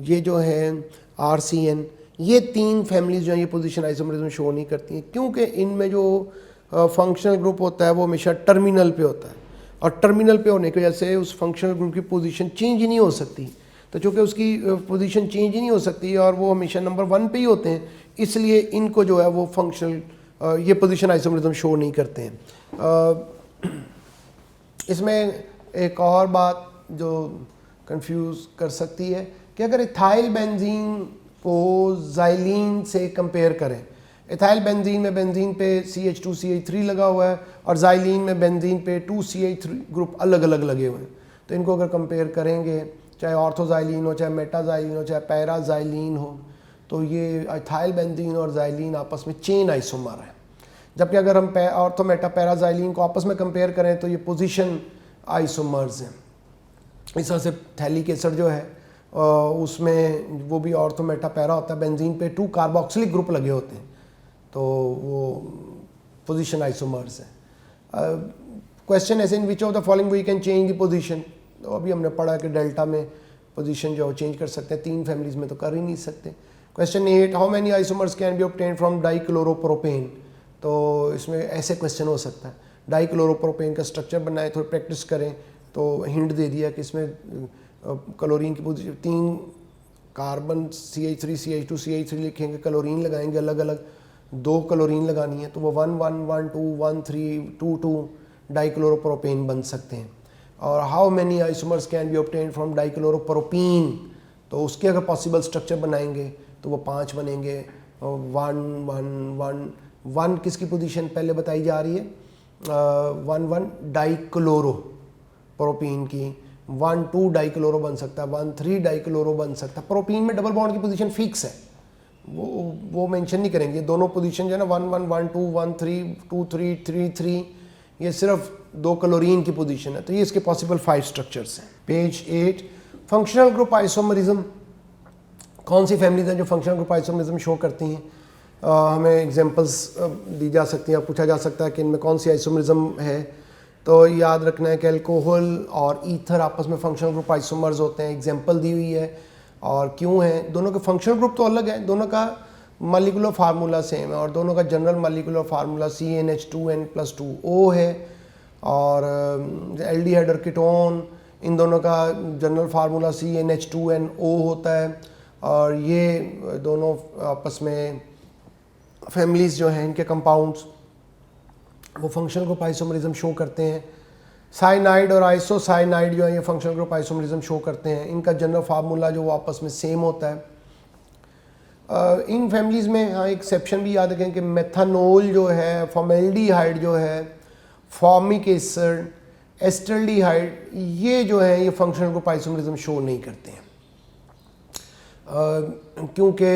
ये जो हैं RCN, ये 3 फैमिलीज जो हैं ये पोजीशन आइसोमरिज्म शो नहीं करती हैं, क्योंकि इनमें जो फंक्शनल ग्रुप होता है वो हमेशा टर्मिनल पे होता है, और टर्मिनल पे होने की वजह से उस फंक्शनल ग्रुप की पोजीशन चेंज ही नहीं हो सकती। तो चूँकि उसकी पोजीशन चेंज ही नहीं हो सकती और वो हमेशा नंबर 1 पे ही होते हैं, इसलिए इनको जो है वो फंक्शनल ये पोजीशन आइसोमरिज्म शो नहीं करते हैं। इसमें एक और बात जो कंफ्यूज कर सकती है कि अगर इथाइल बेंजीन को ज़ाइलीन से कंपेयर करें, इथाइल बेंजीन में बेंजीन पे CH2CH3 लगा हुआ है और ज़ाइलीन में बेंजीन पे 2CH3 ग्रुप अलग अलग लगे हुए हैं, तो इनको अगर कंपेयर करेंगे, चाहे ऑर्थोज़ाइलीन हो, चाहे मेटाज़ाइलीन हो, चाहे पैराज़ाइलीन हो, तो ये इथाइल बेंजीन और ज़ाइलीन आपस में चेन आइसोमर है। जबकि अगर हम ऑर्थो मेटा पैराज़ाइलीन को आपस में कंपेयर करें तो ये पोजीशन आइसोमर्स हैं। इस तरह से थैलिक एसिड जो है उसमें वो भी ऑर्थो मेटा पैरा होता है, बेंजीन पे 2 कार्बोक्सिलिक ग्रुप लगे होते हैं, तो वो पोजीशन आइसोमर्स है। क्वेश्चन ऐसे in which of the following we can change the position, तो अभी हमने पढ़ा कि डेल्टा में पोजीशन जो चेंज कर सकते हैं, 3 फैमिलीज में तो कर ही नहीं सकते। Question 8, how many isomers can be obtain from dichloropropane, तो इसमें ऐसे क्वेश्चन हो सकता है, डाइक्लोरोप्रोपेन का स्ट्रक्चर बनाए, थोड़ी प्रैक्टिस करें तो हिंट दे दिया कि इसमें क्लोरीन की position 3 carbon CH3 CH2 CH3 लिखेंगे, क्लोरीन लगाएंगे अलग अलग, 2 क्लोरीन लगानी है तो वो 1 1 1 2 1 3 2 2 डाइक्लोरोप्रोपेन बन सकते हैं। और how many isomers can be obtain from dichloropropene, तो उसके अगर पॉसिबल स्ट्रक्चर बनाएंगे तो वो 5 बनेंगे। 1 1 1 1 किसकी पोजीशन पहले बताई जा रही है, 1 1 डाइक्लोरो प्रोपीन की, 1 2 डाइक्लोरो बन सकता है, 1 3 डाइक्लोरो बन सकता है। प्रोपीन में डबल बॉन्ड की पोजीशन फिक्स है, वो मेंशन नहीं करेंगे, दोनों पोजीशन जो है ना 1 1 1 2 1 3 2 3 3 3, ये सिर्फ 2 क्लोरीन की पोजीशन है, तो ये इसके पॉसिबल 5 स्ट्रक्चर्स हैं। पेज 8, फंक्शनल ग्रुप आइसोमरिज्म, कौन सी फैमिलीज हैं जो फंक्शनल ग्रुप आइसोमरिज्म शो करती हैं। हमें एग्जांपल्स दी जा सकती हैं, पूछा जा सकता है कि इनमें कौन सी आइसोमरिज्म है, तो याद रखना है कि अल्कोहल और ईथर आपस में फंक्शनल ग्रुप आइसोमर्स होते हैं, एग्जांपल दी हुई है और क्यों है। दोनों के फंक्शनल ग्रुप तो अलग है, दोनों का मॉलिक्यूलर फार्मूला सेम है और दोनों का जनरल मॉलिक्यूलर फार्मूला CnH2n+2O है, और एल्डिहाइड और कीटोन इन दोनों का जनरल फार्मूला CnH2nO होता है, और ये दोनों आपस में फैमिलीज़ जो हैं इनके कंपाउंड्स वो फंक्शनल ग्रुप आइसोमरिज्म शो करते हैं। साइनाइड और आइसोसाइनाइड जो है ये फंक्शनल ग्रुप आइसोमरिज्म शो करते हैं, इनका जनरल फार्मूला जो वो आपस में सेम होता है। इन फैमिलीज़ में हाँ एक्सेप्शन भी याद रखें कि मेथनॉल जो है, फॉर्मेल्डिहाइड जो है, फॉर्मिक एसिड, एस्टल्डिहाइड, ये जो है ये फंक्शनल ग्रुप आइसोमरिज्म शो नहीं करते हैं, क्योंकि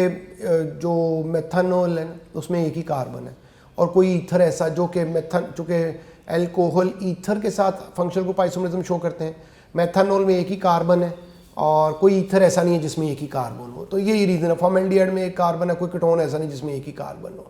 जो मेथनॉल है ना उसमें एक ही कार्बन है, और कोई ईथर ऐसा जो कि चूँकि एल्कोहल ईथर के साथ फंक्शनल ग्रुप आइसोमरिज्म शो करते हैं, मेथनॉल में एक ही कार्बन है और कोई ईथर ऐसा नहीं है जिसमें एक ही कार्बन हो, तो यही रीज़न है। फॉर्मेल्डिहाइड में एक कार्बन है, कोई कीटोन ऐसा नहीं जिसमें एक ही कार्बन हो।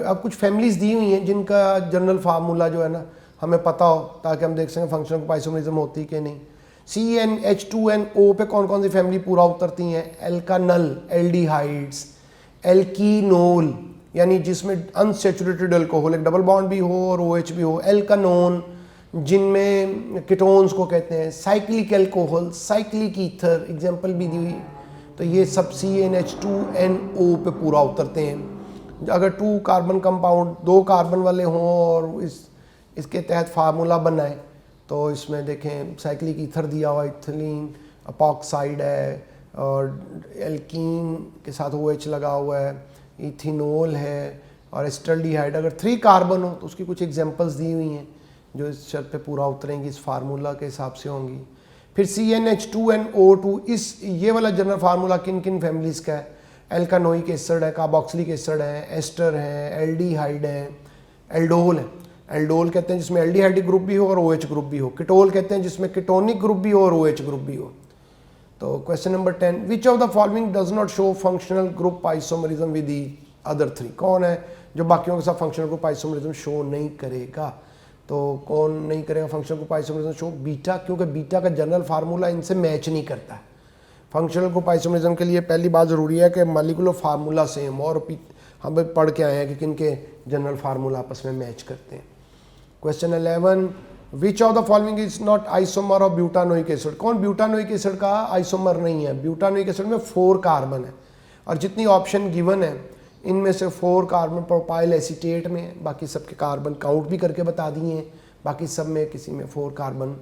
अब कुछ फैमिलीज़ दी हुई हैं जिनका जनरल फार्मूला जो है ना हमें पता हो, ताकि हम देख सकें फंक्शनल ग्रुप आइसोमरिज्म होती कि नहीं। CnH2nO पे कौन कौन सी फैमिली पूरा उतरती हैं, एल्कानल एल्डिहाइड्स, एल्कीनोल यानी जिसमें अनसेचुरेटेड अल्कोहल एक डबल बॉन्ड भी हो और OH भी हो, एल्कानोन जिनमें कीटोन्स को कहते हैं, cyclic alcohol, cyclic ether example भी दी हुई, तो ये सब CnH2nO पे पूरा उतरते हैं। अगर 2 कार्बन कंपाउंड 2 कार्बन वाले हों और इसके तहत फार्मूला बनाए तो इसमें देखें साइक्लिक ईथर दिया हुआ, इथिलीन अपॉक्साइड है, और एल्कीन के साथ OH लगा हुआ है, इथिनोल है, और एस्टल्डिहाइड अगर 3 कार्बन हो तो उसकी कुछ एग्जांपल्स दी हुई हैं जो इस शर्त पे पूरा उतरेंगी, इस फार्मूला के हिसाब से होंगी। फिर CnH2nO2, इस ये वाला जनरल फार्मूला किन किन फैमिलीज़ का है, एल्कानोइक एसिड है, कार्बोक्सिलिक एसिड है, एस्टर है, एल्डिहाइड है, एल्डोल है। एल्डोल कहते हैं जिसमें एल्डिहाइडिक ग्रुप भी हो और OH ग्रुप भी हो। कीटोल कहते हैं जिसमें कीटोनिक ग्रुप भी हो और OH ग्रुप भी हो। तो question number 10, which of the following does not show functional group isomerism with the other 3, कौन है जो बाकियों के साथ फंक्शनल ग्रुप आइसोमरिज्म शो नहीं करेगा। तो कौन नहीं करेगा functional group isomerism show, beta, क्योंकि बीटा का जनरल फार्मूला इनसे मैच नहीं करता है। फंक्शनल ग्रुप आइसोमरिज्म के लिए पहली बात ज़रूरी है कि मॉलिक्यूलर फार्मूला सेम, और हम भी पढ़ के आए हैं कि किन के जनरल फार्मूला आपस में मैच करते हैं। Question 11, which of the following is not isomer of butanoic acid. कौन ब्यूटानोइक एसिड का आइसोमर नहीं है? ब्यूटानोइक एसिड में 4 कार्बन है और जितनी ऑप्शन गिवन है इनमें से 4 कार्बन प्रोपाइल एसीटेट में है, बाकी सबके कार्बन काउंट भी करके बता दिए हैं, बाकी सब में किसी में 4 कार्बन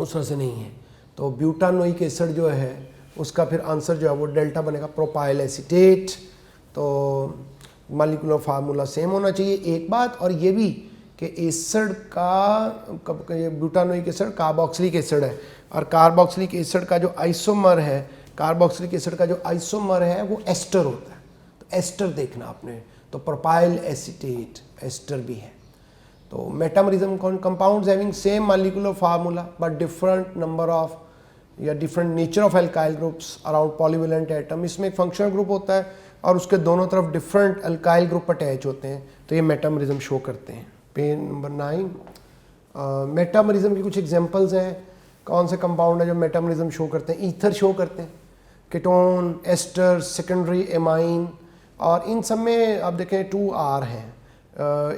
उस तरह से नहीं है। तो ब्यूटानोइक एसिड जो है उसका फिर आंसर जो है वो डेल्टा बनेगा प्रोपाइल एसीटेट। तो मॉलिक्यूलर फार्मूला सेम होना चाहिए। एक बात और ये भी कि एसिड का ये ब्यूटानोइक एसिड कार्बोक्सिलिक एसिड है और कार्बोक्सिलिक एसिड का जो आइसोमर है, कार्बोक्सिलिक एसिड का जो आइसोमर है वो एस्टर होता है। तो एस्टर देखना आपने, तो प्रोपाइल एसीटेट एस्टर भी है। तो metamerism compounds having same molecular formula but different number of या different nature of alkyl groups around polyvalent atom. इसमें एक फंक्शनल ग्रुप होता है और उसके दोनों तरफ डिफरेंट एल्काइल ग्रुप अटैच होते हैं, तो ये मेटामरिज्म शो करते हैं। पेज नंबर 9, मेटामरिज्म की कुछ एग्जांपल्स हैं। कौन से कंपाउंड है जो मेटामरिज्म शो करते हैं? ईथर शो करते हैं, कीटोन, एस्टर, सेकेंडरी एमाइन, और इन सब में आप देखें 2R हैं,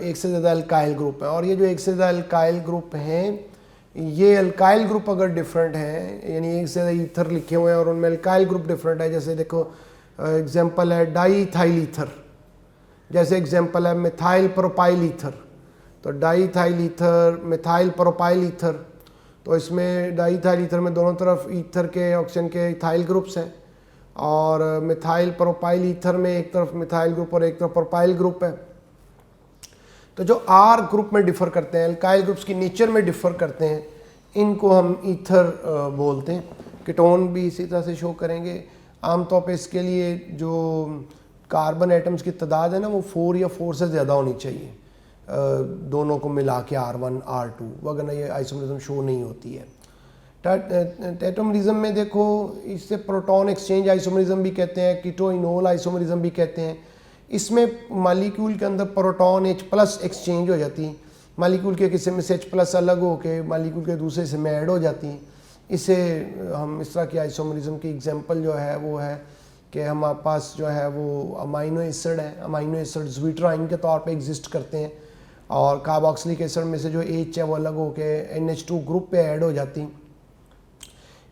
एक से ज़्यादा अल्काइल ग्रुप है। और ये जो एक से ज़्यादा अल्काइल ग्रुप हैं, ये अल्काइल ग्रुप अगर डिफरेंट है, यानी एक से ज़्यादा ईथर लिखे हुए हैं और उनमें अल्काइल ग्रुप डिफरेंट है, जैसे देखो एग्जांपल है डाईथाइल ईथर, जैसे एग्जांपल है मिथाइल प्रोपाइल ईथर। तो diethyl ether, methyl propyl ether, तो इसमें डाईथाइल ईथर में दोनों तरफ ईथर के ऑक्सीजन के इथाइल ग्रुप्स हैं, और मिथाइल प्रोपाइल ईथर में एक तरफ मिथाइल ग्रुप और एक तरफ प्रोपाइल ग्रुप है। तो जो आर ग्रुप में डिफर करते हैं, अल्काइल ग्रुप्स की नेचर में डिफर करते हैं, इनको हम ईथर बोलते हैं। कीटोन भी इसी तरह से शो करेंगे। आमतौर पे इसके लिए जो कार्बन एटम्स की तादाद है ना वो 4 या 4 से ज़्यादा होनी चाहिए, दोनों को मिला के R1 R2, वरना ये आइसोमरिज्म शो नहीं होती है। टेट्रामरिज्म में देखो, इससे प्रोटॉन एक्सचेंज आइसोमरिज्म भी कहते हैं, कीटोइनोल आइसोमरिज्म भी कहते हैं। इसमें मॉलिक्यूल के अंदर प्रोटॉन H+ एक्सचेंज हो जाती है, मॉलिक्यूल के किसी में से H+ अलग होकर मॉलिक्यूल के दूसरे से में ऐड हो जाती है। इसे हम इस तरह की आइसोमरिज्म की एग्जांपल जो है वो है कि हमारे पास जो है वो अमाइनो एसिड है, अमाइनो एसिड ज्विट्राइन के तौर पे एग्जिस्ट करते हैं, और कार्बोक्सिलिक एसिड में से जो H है वो अलग होकर NH2 ग्रुप पे ऐड हो जाती।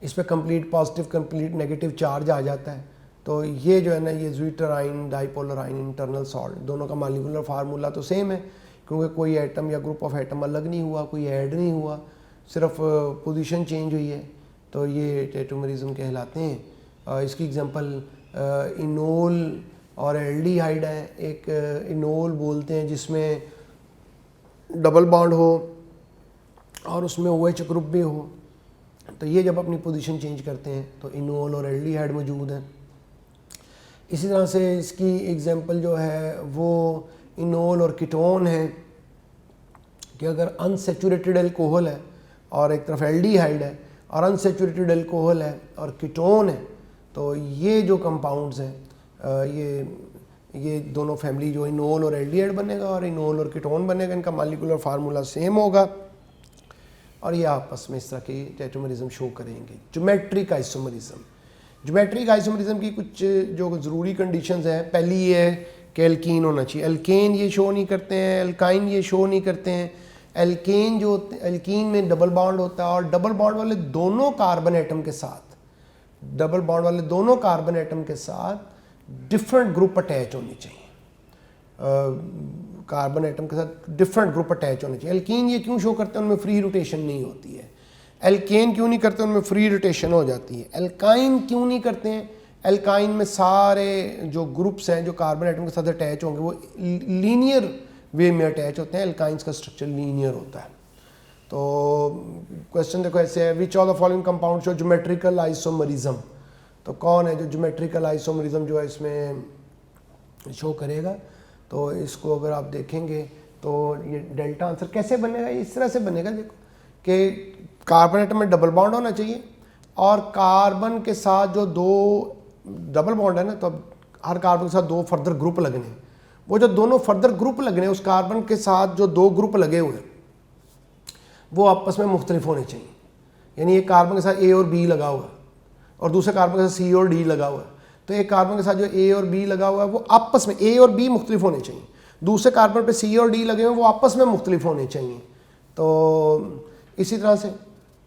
इस पर complete positive complete negative charge आ जाता है। तो ये जो है ना, ये zwitterion, dipolar ion, internal salt, दोनों का मॉलिक्यूलर फार्मूला तो सेम है, क्योंकि कोई एटम या ग्रुप ऑफ एटम अलग नहीं हुआ, कोई ऐड नहीं हुआ, सिर्फ पोजीशन चेंज हुई है। तो ये टेट्रामरिज्म कहलाते हैं। इसकी एग्जांपल इनोल और एल्डिहाइड है। एक इनोल बोलते हैं जिसमें डबल बॉन्ड हो और उसमें OH ग्रुप भी हो, तो ये जब अपनी पोजीशन चेंज करते हैं तो इनोल और एल्डिहाइड मौजूद है। इसी तरह से इसकी एग्जांपल जो है वो इनोल और कीटोन है, कि अगर अनसेचुरेटेड एल्कोहल है और एक तरफ एल्डिहाइड है, और अनसेचुरेटेड एल्कोहल है और कीटोन है, तो ये जो कंपाउंड्स हैं ये दोनों फैमिली जो इनोल और एल्डिहाइड बनेगा और इनोल और कीटोन बनेगा, इनका मॉलिक्यूलर फार्मूला सेम होगा, और ये आपस में इस तरह की टेट्रामरिज्म शो करेंगे। ज्योमेट्रिक आइसोमरिज्म, ज्योमेट्रिक आइसोमरिज्म की कुछ जो ज़रूरी कंडीशंस हैं, पहली ये है कि एल्कीन होना चाहिए। एल्केन ये शो नहीं करते हैं, एल्काइन ये शो नहीं करते हैं। एल्केन जो एल्कीन में डबल बॉन्ड होता है, और डबल बॉन्ड वाले दोनों कार्बन एटम के साथ, डबल बॉन्ड वाले दोनों कार्बन एटम के साथ डिफरेंट ग्रुप अटैच होनी चाहिए, कार्बन एटम के साथ डिफरेंट ग्रुप अटैच होने चाहिए। एल्कीन ये क्यों शो करते हैं? उनमें फ्री रोटेशन नहीं होती है। एल्केन क्यों नहीं करते? उनमें फ्री रोटेशन हो जाती है। एल्काइन क्यों नहीं करते हैं? एल्काइन में सारे जो ग्रुप्स हैं जो कार्बन एटम के साथ अटैच होंगे वो लीनियर वे में अटैच होते हैं। एल्काइंस का स्ट्रक्चर लीनियर होता है। तो क्वेश्चन देखो ऐसे है, विच of the following compound show geometrical isomerism. तो कौन है जो ज्योमेट्रिकल आइसोमरिज्म जो है इसमें शो करेगा? तो इसको अगर आप देखेंगे तो ये डेल्टा आंसर कैसे बनेगा? इस तरह से बनेगा, देखो कि कार्बन एटम में डबल बॉन्ड होना चाहिए, और कार्बन के साथ जो दो डबल बॉन्ड है ना, तो अब हर कार्बन के साथ 2 फर्दर ग्रुप लगने हैं। वो जो दोनों फर्दर ग्रुप लगने हैं, उस कार्बन के साथ जो 2 ग्रुप लगे हुए हैं वो आपस में मुख्तलिफ होने चाहिए। यानी एक कार्बन के साथ A और B लगा हुआ है और दूसरे कार्बन के साथ C और D लगा हुआ है, तो एक कार्बन के साथ जो ए और बी लगा हुआ है वो आपस में ए और बी मुख्तलिफ होने चाहिए, दूसरे कार्बन पे सी और डी लगे हुए वो आपस में मुख्तलिफ होने चाहिए। तो इसी तरह से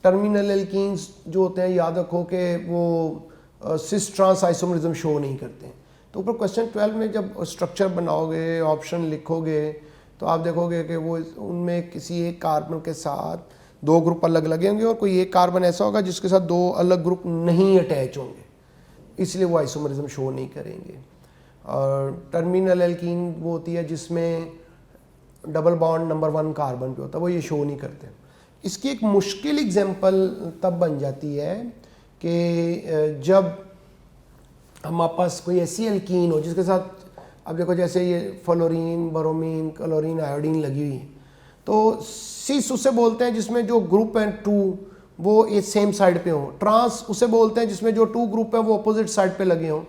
टर्मिनल एल्कीन्स जो होते हैं याद रखो कि वो सिस ट्रांस आइसोमरिज्म शो नहीं करते हैं। तो ऊपर क्वेश्चन 12 में जब स्ट्रक्चर बनाओगे, ऑप्शन लिखोगे, तो आप देखोगे कि वो उनमें किसी एक कार्बन के साथ दो ग्रुप अलग लगे होंगे और कोई एक कार्बन ऐसा होगा जिसके साथ दो अलग ग्रुप नहीं अटैच होंगे, इसलिए वो आइसोमरिज्म शो नहीं करेंगे। और टर्मिनल एल्कीन वो होती है जिसमें डबल बॉन्ड नंबर 1 कार्बन पे होता है, वो ये शो नहीं करते। इसकी एक मुश्किल एग्जांपल तब बन जाती है कि जब हमारे पास कोई ऐसी एल्कीन हो जिसके साथ, अब देखो जैसे ये फ्लोरीन, ब्रोमीन, क्लोरीन, आयोडीन लगी हुई है, तो सिस उसे बोलते हैं जिसमें जो ग्रुप है 2 वो एक सेम साइड पे हो। ट्रांस उसे बोलते हैं जिसमें जो 2 ग्रुप है वो अपोजिट साइड पे लगे हों।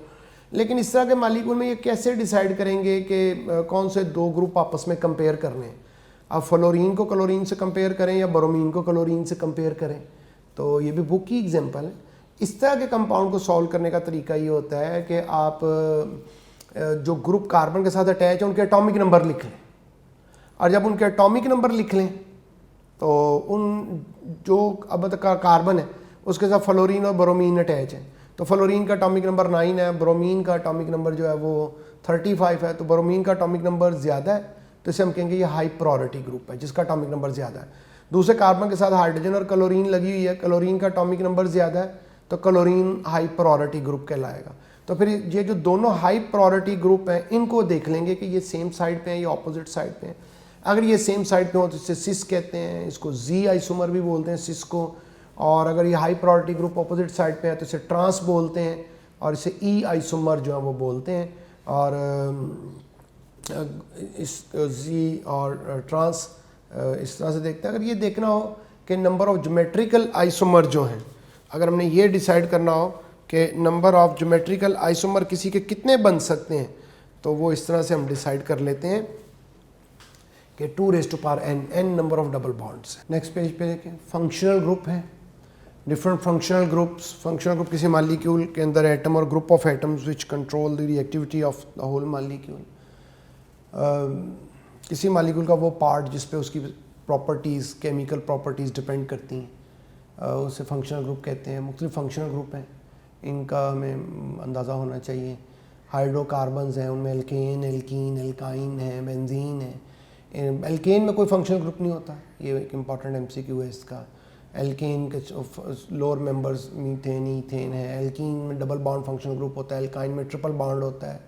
लेकिन इस तरह के मालिक्यूल में ये कैसे डिसाइड करेंगे कि कौन से दो ग्रुप आपस में कंपेयर करने हैं? आप फ्लोरीन को क्लोरीन से कंपेयर करें या ब्रोमीन को क्लोरीन से कंपेयर करें, तो ये भी बुक की एग्जांपल है। इस तरह के कंपाउंड को सॉल्व करने का तरीका ये होता है कि आप जो ग्रुप कार्बन के साथ अटैच है उनके एटॉमिक नंबर लिख लें, और जब उनके एटॉमिक नंबर लिख लें तो उन जो अब तक कार्बन है उसके साथ फ्लोरीन और ब्रोमीन अटैच है, तो फ्लोरीन का एटॉमिक नंबर 9 है, ब्रोमीन का एटॉमिक नंबर जो है वो 35 है, तो ब्रोमीन का एटॉमिक नंबर ज़्यादा है, तो इसे हम कहेंगे ये हाई प्रायोरिटी ग्रुप है जिसका एटॉमिक नंबर ज़्यादा है। दूसरे कार्बन के साथ हाइड्रोजन और क्लोरीन लगी हुई है, क्लोरीन का एटॉमिक नंबर ज़्यादा है, तो क्लोरीन हाई प्रायोरिटी ग्रुप कहलाएगा। तो फिर ये जो दोनों हाई प्रायोरिटी ग्रुप हैं इनको देख लेंगे कि ये सेम साइड पे हैं या ऑपोजिट साइड पे हैं। अगर ये सेम साइड पे हो तो इसे सिस कहते हैं, इसको जी आइसोमर भी बोलते हैं सिस को, और अगर ये high priority group opposite side पे है तो इसे ट्रांस बोलते हैं, और इसे ई आइसोमर जो है वो बोलते हैं। और इस जी और ट्रांस इस तरह से देखते हैं। अगर ये देखना हो कि नंबर ऑफ ज्योमेट्रिकल आइसोमर जो हैं, अगर हमने ये डिसाइड करना हो कि नंबर ऑफ ज्योमेट्रिकल आइसोमर किसी के कितने बन सकते हैं, तो वो इस तरह से हम डिसाइड कर लेते हैं कि 2n, n number of double bonds. Next page पे देखें, फंक्शनल ग्रुप है, different functional groups. Functional group किसी मॉलिक्यूल के अंदर एटम और group of atoms which control the reactivity of the whole molecule. किसी मॉलिक्यूल का वो पार्ट जिस पे उसकी प्रॉपर्टीज़, केमिकल प्रॉपर्टीज़ डिपेंड करती हैं, उसे फंक्शनल ग्रुप कहते हैं। मुख्तलिफ फंक्शनल ग्रुप हैं, इनका हमें अंदाज़ा होना चाहिए। हाइड्रोकार्बन्स हैं, उनमें एल्केन, एल्कीन, एल्काइन है, बेंजीन है। एल्केन में कोई फंक्शनल ग्रुप नहीं होता, ये एक इम्पॉर्टेंट एमसीक्यू है इसका। एल्केन के लोअर मेंबर्स मीथेन, ईथेन है। एल्कीन में डबल बॉन्ड फंक्शनल ग्रुप होता है, एल्काइन में ट्रिपल बॉन्ड होता है,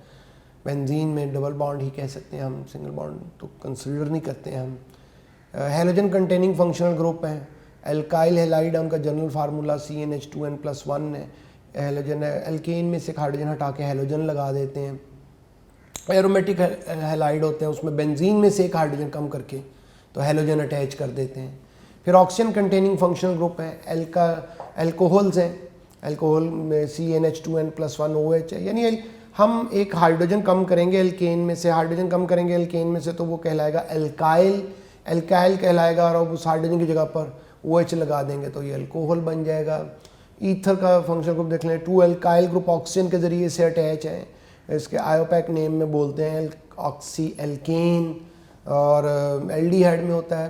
बेंजीन में डबल बॉन्ड ही कह सकते हैं हम, सिंगल बॉन्ड तो कंसिडर नहीं करते हैं हम। हेलोजन कंटेनिंग फंक्शनल ग्रुप हैं। एल्काइल हेलाइड है, उनका जनरल फार्मूला CnH2n+1 है। हेलोजन है, एल्केन में से हाइड्रोजन हटा के हेलोजन लगा देते हैं। एरोमेटिक हेलाइड होते हैं, उसमें बेंजीन में से एक हाइड्रोजन कम करके तो हेलोजन अटैच कर देते हैं। फिर ऑक्सीजन कंटेनिंग फंक्शनल ग्रुप है। एल्कोहल्स हैं, एल्कोहल में CnH2n+1 OH है, यानी हम एक हाइड्रोजन कम करेंगे एल्केन में से, हाइड्रोजन कम करेंगे एल्केन में से, तो वो कहलाएगा एल्काइल। एल्काइल कहलाएगा, और उस हाइड्रोजन की जगह पर OH लगा देंगे तो ये अल्कोहल बन जाएगा। ईथर का फंक्शनल ग्रुप देख लें, 2 एल्काइल ग्रुप ऑक्सीजन के ज़रिए से अटैच है, इसके आयोपैक नेम में बोलते हैं ऑक्सी एल्केन। और एल्डिहाइड में होता है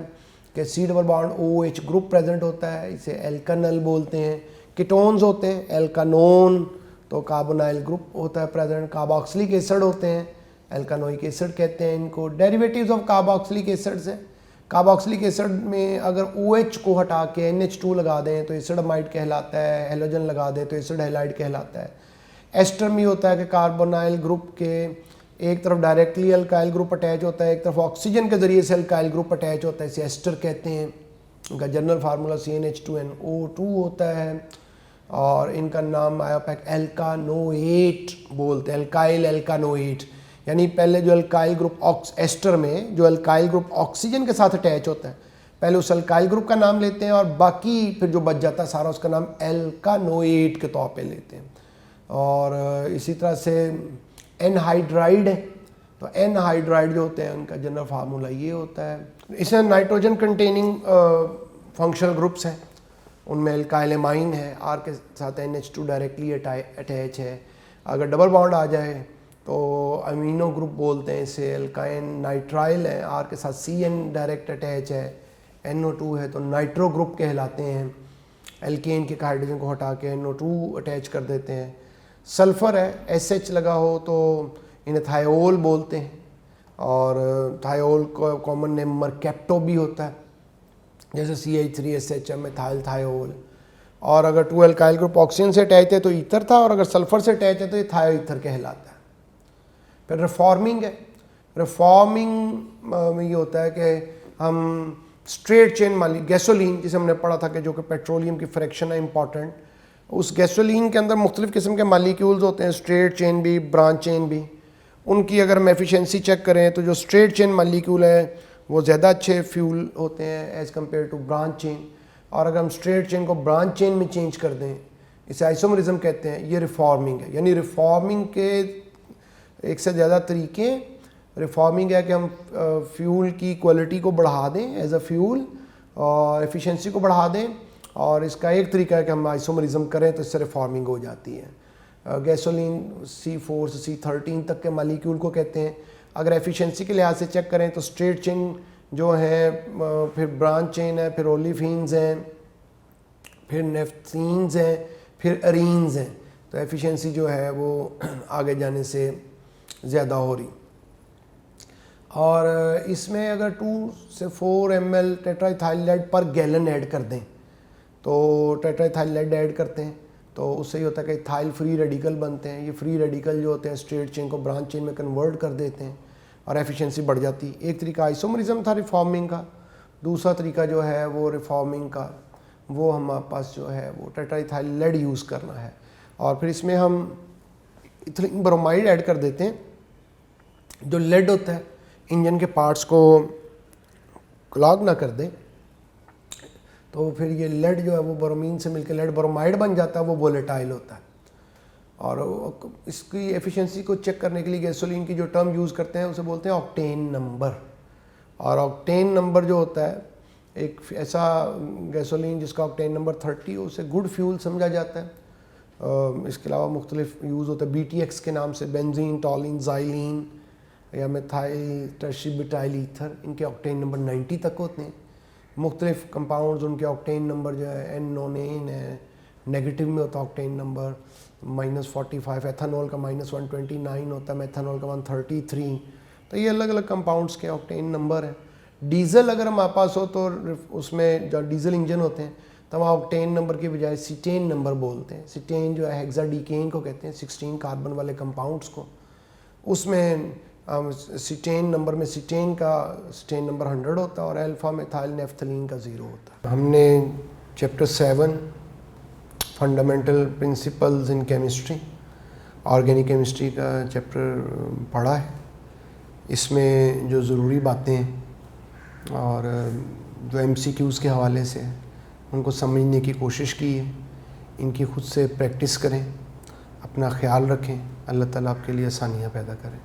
कि C double bond OH group present होता है, इसे एल्कानल बोलते हैं। कीटोन्स होते हैं, एल्कानोन, तो कार्बोनाइल ग्रुप होता है प्रेजेंट। कार्बोक्सिलिक एसिड होते हैं, एल्कानोइक एसिड कहते हैं इनको। डेरिवेटिव्स ऑफ कार्बोक्सिलिक एसिड से, कार्बोक्सिलिक एसिड में अगर OH को हटा के NH2 लगा दें तो एसिडमाइड कहलाता है, हेलोजन लगा दें तो एसिड हैलाइड कहलाता है। एस्टर में होता है कि कार्बोनाइल ग्रुप के एक तरफ डायरेक्टली अल्काइल ग्रुप अटैच होता है, एक तरफ ऑक्सीजन के ज़रिए से अल्काइल ग्रुप अटैच होता है, इसे एस्टर कहते हैं। उनका जनरल फार्मूला CnH2nO2 होता है, और इनका नाम आयोपैक एल्कानोएट बोलते हैं, एल्काइल एल्कानोएट। यानी पहले जो अल्काइल ग्रुप एस्टर में जो अल्काइल ग्रुप ऑक्सीजन के साथ अटैच होता है, पहले उस अल्काइल ग्रुप का नाम लेते हैं और बाकी फिर जो बच जाता है सारा उसका नाम एल्कानोएट के तौर पे लेते हैं। और इसी तरह से एनहाइड्राइड है, तो एनहाइड्राइड जो होते हैं उनका जनरल फार्मूला ये होता है। इसमें नाइट्रोजन कंटेनिंग फंक्शनल ग्रुप्स हैं, उनमें एल्काइल एमाइन है, R के साथ NH2 डायरेक्टली अटैच है। अगर डबल बॉन्ड आ जाए तो अमीनो ग्रुप बोलते हैं इसे, एल्काइन नाइट्राइल है, आर के साथ CN डायरेक्ट अटैच है, NO2 है तो नाइट्रो ग्रुप कहलाते हैं। एल्केन के हाइड्रोजन को हटा के NO2 अटैच कर देते हैं। सल्फ़र है, SH लगा हो तो इन्हें थायोल बोलते हैं, और थायोल को कॉमन नेम मरकैप्टो भी होता है, जैसे CH3SH मेथाइल थायोल। और अगर 2 एल्काइल ग्रुप ऑक्सीजन से अटैच है तो ईथर था, और अगर सल्फ़र से अटैच है तो ये थायो ईथर कहलाता है। फिर रिफॉर्मिंग है। रिफॉर्मिंग में ये होता है कि हम स्ट्रेट चेन मान ली गैसोलीन, जिसे हमने पढ़ा था कि जो कि पेट्रोलियम की फ्रैक्शन है इंपॉर्टेंट, उस गैसोलीन के अंदर मुख्तलिफ़ किस्म के मालिक्यूल्स होते हैं, स्ट्रेट चेन भी, ब्रांच चेन भी। उनकी अगर हम एफिशिएंसी चेक करें तो जो स्ट्रेट चेन मालिक्यूल है वो ज़्यादा अच्छे फ्यूल होते हैं as compare to branch chain, और अगर हम स्ट्रेट चेन को ब्रांच चेन में चेंज कर दें, इसे आइसोमरिज्म कहते हैं, ये रिफॉर्मिंग है। यानी रिफॉर्मिंग के एक से ज़्यादा तरीके। रिफॉर्मिंग है कि हम फ्यूल की क्वालिटी को बढ़ा दें एज अ फ्यूल, और एफिशिएंसी को बढ़ा दें, और इसका एक तरीका है कि हम आइसोमरिज्म करें तो इससे रिफॉर्मिंग हो जाती है। गैसोलीन C4 से C13 तक के मालिक्यूल को कहते हैं। अगर एफिशिएंसी के लिहाज से चेक करें तो स्ट्रेट चेन जो है, फिर ब्रांच चेन है, फिर ओलिफिन्स हैं, फिर नेफ्थीन्स हैं, फिर एरीन्स हैं, तो एफिशिएंसी जो है वो आगे जाने से ज़्यादा हो रही। और इसमें अगर 2 से 4 ml टेट्राइथाइल लेड पर गैलन ऐड कर दें, तो टेट्राइथाइल लेड ऐड करते हैं तो उससे ये होता है कि थाइल फ्री रेडिकल बनते हैं। ये फ्री रेडिकल जो होते हैं स्ट्रेट चेन को ब्रांच चेन में कन्वर्ट कर देते हैं और एफिशिएंसी बढ़ जाती है। एक तरीका आइसोमरिज्म था रिफॉर्मिंग का, दूसरा तरीका जो है वो रिफॉर्मिंग का वो हमारे पास जो है वो टेट्राइथाइल लेड यूज़ करना है। और फिर इसमें हम इथिलीन ब्रोमाइड ऐड कर देते हैं। जो लेड होता है इंजन के पार्ट्स को क्लॉग ना कर दे, तो फिर ये लेड जो है वो ब्रोमीन से मिलकर लेड ब्रोमाइड बन जाता है, वो वोलेटाइल होता है। और इसकी एफिशिएंसी को चेक करने के लिए गैसोलीन की जो टर्म यूज़ करते हैं उसे बोलते हैं ऑक्टेन नंबर। और ऑक्टेन नंबर जो होता है, एक ऐसा गैसोलीन जिसका ऑक्टेन नंबर 30 हो उसे गुड फ्यूल समझा जाता है। इसके अलावा मुख्तलिफ यूज़ होता है BTX के नाम से, बेंजीन, टॉलिन, ज़ाइलिन या मेथाइल टर्शीब्यूटाइल ईथर, इनके ऑक्टेन नंबर 90 तक होते हैं। मुख्तलिफ कंपाउंड्स उनके ऑक्टेन नंबर जो है, एनोनेन है, नेगेटिव में होता है ऑक्टेन नंबर -45, एथेनॉल का -129 होता है, मेथेनॉल का 133। तो ये अलग अलग कंपाउंड्स के ऑक्टेन नंबर है। डीजल अगर हमारे पास हो तो उसमें जो डीजल इंजन होते हैं तो हम ऑक्टेन नंबर के बजाय सिटेन नंबर बोलते हैं। सिटेन जो है हेक्साडीकेन को कहते हैं, 16 कार्बन वाले कंपाउंड्स को। उसमें सिटेन नंबर में सिटेन नंबर 100 होता है और अल्फा मेथाइल नेफ्थलीन का 0 होता है। हमने chapter 7 fundamental principles in chemistry, organic chemistry का चैप्टर पढ़ा है। इसमें जो ज़रूरी बातें हैं और जो MCQs के हवाले से उनको समझने की कोशिश की है, इनकी खुद से प्रैक्टिस करें, अपना ख्याल रखें। अल्लाह ताला आपके लिए आसानियाँ पैदा करें।